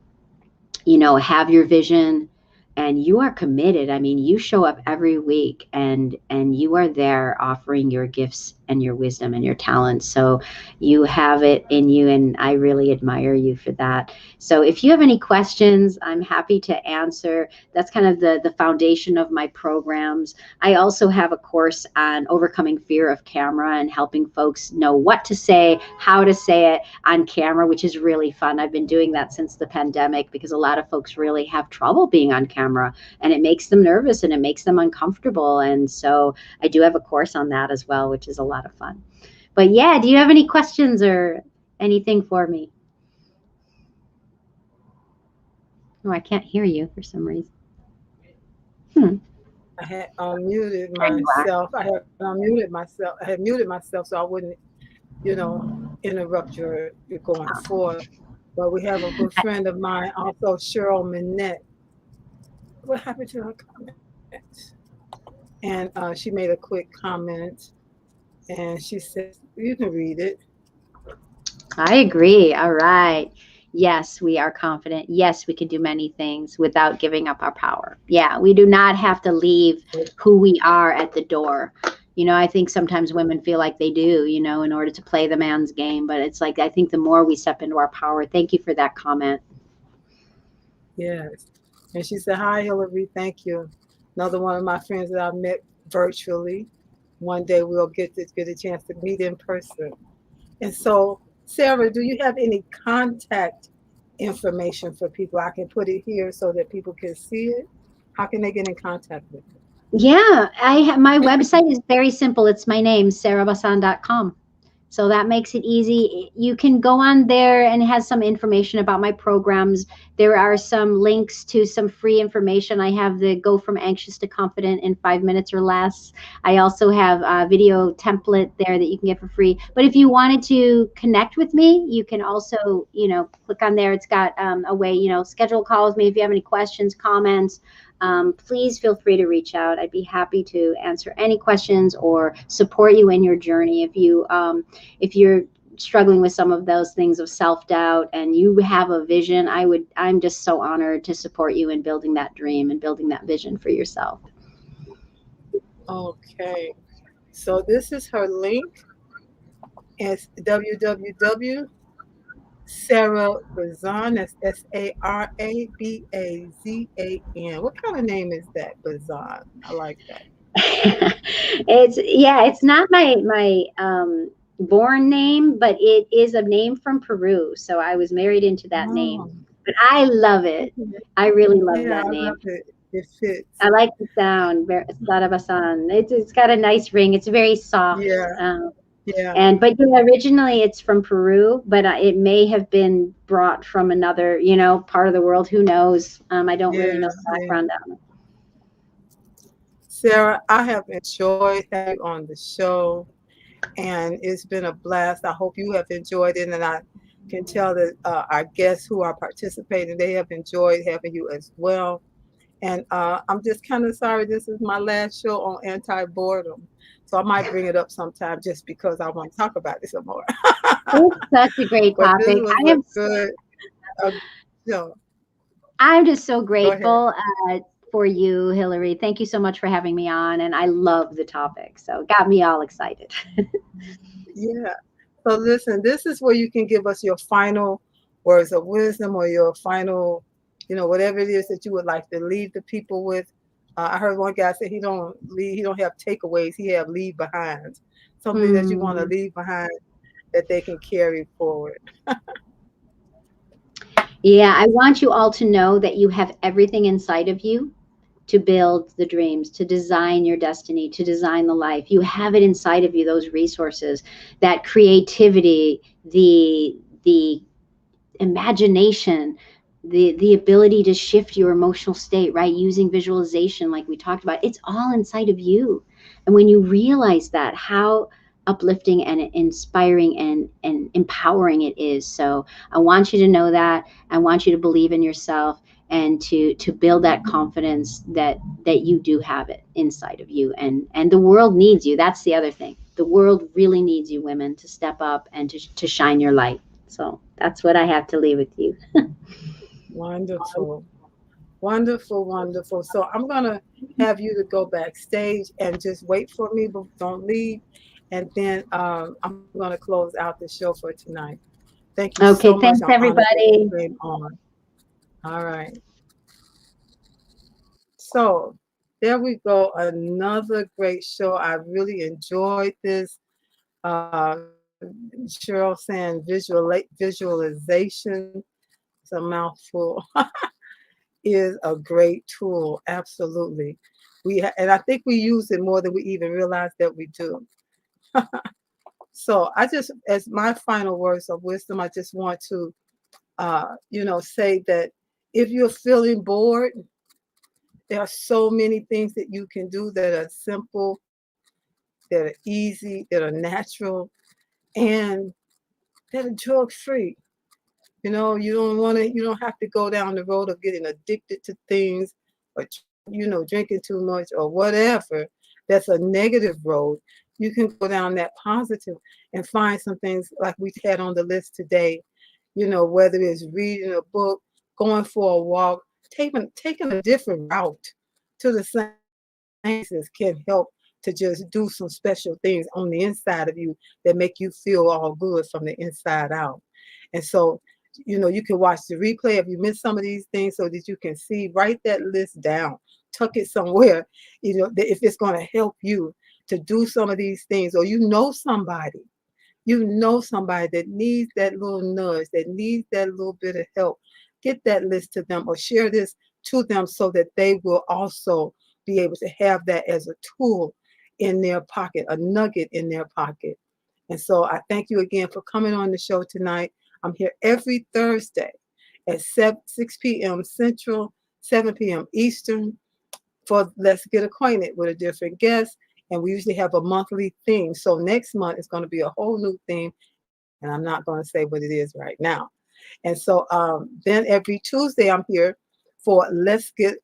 Speaker 2: know, have your vision and you are committed. I mean, you show up every week and you are there offering your gifts and your wisdom and your talents. So you have it in you, and I really admire you for that. So if you have any questions, I'm happy to answer. That's kind of the foundation of my programs. I also have a course on overcoming fear of camera and helping folks know what to say, how to say it on camera, which is really fun. I've been doing that since the pandemic because a lot of folks really have trouble being on camera, and it makes them nervous and it makes them uncomfortable. And so I do have a course on that as well, which is a lot of fun. But yeah, do you have any questions or anything for me? Oh, I can't hear you for some reason.
Speaker 1: I had unmuted
Speaker 2: There you are.
Speaker 1: myself. I had unmuted myself. I had muted myself so I wouldn't, interrupt your going forth. But we have a good friend of mine, also Cheryl Minette. What happened to her comment? And she made a quick comment, and she says, "You can read it."
Speaker 2: I agree. All right. Yes, we are confident. Yes, we can do many things without giving up our power. Yeah, we do not have to leave who we are at the door. You know, I think sometimes women feel like they do, you know, in order to play the man's game. But it's like, I think the more we step into our power. Thank you for that comment.
Speaker 1: Yes. And she said, "Hi, Hillary. Thank you. Another one of my friends that I met virtually. One day we'll get a chance to meet in person." And so, Sarah, do you have any contact information for people? I can put it here so that people can see it. How can they get in contact with you?
Speaker 2: Yeah, I have, my website is very simple. It's my name, sarabazan.com. So that makes it easy. You can go on there and it has some information about my programs. There are some links to some free information. I have the Go From Anxious to Confident in 5 minutes or less. I also have a video template there that you can get for free. But if you wanted to connect with me, you can also, you know, click on there. It's got a way, you know, schedule calls me if you have any questions, comments. Please feel free to reach out. I'd be happy to answer any questions or support you in your journey. If you're struggling with some of those things of self-doubt and you have a vision, I'm just so honored to support you in building that dream and building that vision for yourself.
Speaker 1: Okay. So this is her link. It's www. Sara Bazan. That's Sarabazan. What kind of name is that, Bazan? I like that.
Speaker 2: It's not my born name, but it is a name from Peru. So I was married into that name.
Speaker 1: Oh,
Speaker 2: But I love it. I really love
Speaker 1: yeah,
Speaker 2: that
Speaker 1: I
Speaker 2: name.
Speaker 1: love it. It fits.
Speaker 2: I like the sound, Sara Bazan. It's got a nice ring. It's very soft.
Speaker 1: Yeah, yeah,
Speaker 2: But yeah, originally it's from Peru, but it may have been brought from another, you know, part of the world. Who knows? I don't really know
Speaker 1: yeah,
Speaker 2: the
Speaker 1: yeah.
Speaker 2: background on it.
Speaker 1: Sarah, I have enjoyed having you on the show, and it's been a blast. I hope you have enjoyed it, and I can tell that our guests who are participating, they have enjoyed having you as well. And I'm just kind of sorry this is my last show on anti-boredom. So I might bring it up sometime just because I want to talk about it some more.
Speaker 2: It's such a great
Speaker 1: But this
Speaker 2: topic.
Speaker 1: was a good show.
Speaker 2: I'm just so
Speaker 1: Go ahead.
Speaker 2: grateful for you, Hillary. Thank you so much for having me on, and I love the topic. So it got me all excited.
Speaker 1: Yeah. So listen, this is where you can give us your final words of wisdom or your final, whatever it is that you would like to leave the people with. I heard one guy say he don't have takeaways, he have leave behinds. Something that you want to
Speaker 2: Hmm.
Speaker 1: leave behind that they can carry forward.
Speaker 2: Yeah, I want you all to know that you have everything inside of you to build the dreams, to design your destiny, to design the life. You have it inside of you, those resources, that creativity, the imagination, the ability to shift your emotional state, right? Using visualization, like we talked about, it's all inside of you. And when you realize that, how uplifting and inspiring and empowering it is. So I want you to know that. I want you to believe in yourself and to build that confidence that you do have it inside of you. And the world needs you. That's the other thing. The world really needs you women to step up and to shine your light. So that's what I have to leave with you.
Speaker 1: Wonderful. Wonderful, wonderful. So I'm gonna have you to go backstage and just wait for me, but don't leave. And then I'm gonna close out the show for tonight. Thank you so
Speaker 2: Okay,
Speaker 1: much.
Speaker 2: thanks
Speaker 1: I'm honored that you
Speaker 2: everybody.
Speaker 1: came on. All right. So there we go. Another great show. I really enjoyed this. Cheryl saying visualization. It's a mouthful. Is a great tool. Absolutely. And I think we use it more than we even realize that we do. So I just, as my final words of wisdom, I just want to, say that if you're feeling bored, there are so many things that you can do that are simple, that are easy, that are natural, and that are drug free. You don't have to go down the road of getting addicted to things or, drinking too much or whatever. That's a negative road. You can go down that positive and find some things like we had on the list today, whether it's reading a book, going for a walk, taking a different route to the same places can help to just do some special things on the inside of you that make you feel all good from the inside out. And so, you can watch the replay if you miss some of these things so that you can see, write that list down, tuck it somewhere, if it's going to help you to do some of these things, or somebody that needs that little nudge, that needs that little bit of help. Get that list to them or share this to them so that they will also be able to have that as a tool in their pocket, a nugget in their pocket. And so I thank you again for coming on the show tonight. I'm here every Thursday at 6 p.m. Central, 7 p.m. Eastern for Let's Get Acquainted with a different guest. And we usually have a monthly theme. So next month is going to be a whole new theme. And I'm not going to say what it is right now. And so then every Tuesday I'm here for not Let's Get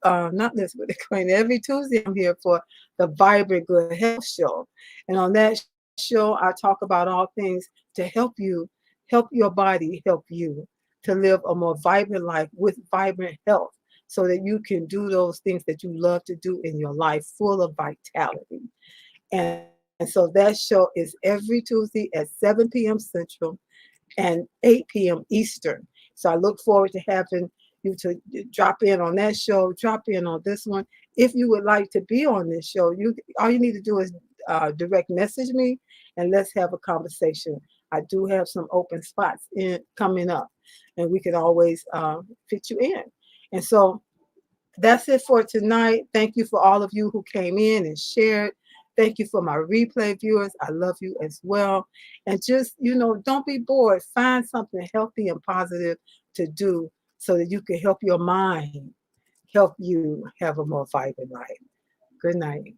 Speaker 1: Acquainted. Every Tuesday I'm here for the Vibrant Good Health Show. And on that show, I talk about all things to help your body, help you to live a more vibrant life with vibrant health so that you can do those things that you love to do in your life full of vitality. And so that show is every Tuesday at 7 p.m. Central and 8 p.m. Eastern. So I look forward to having you to drop in on that show, drop in on this one. If you would like to be on this show, all you need to do is direct message me and let's have a conversation. I do have some open spots in coming up, and we can always fit you in. And so that's it for tonight. Thank you for all of you who came in and shared. Thank you for my replay viewers. I love you as well. And just, don't be bored. Find something healthy and positive to do so that you can help your mind help you have a more vibrant life. Good night.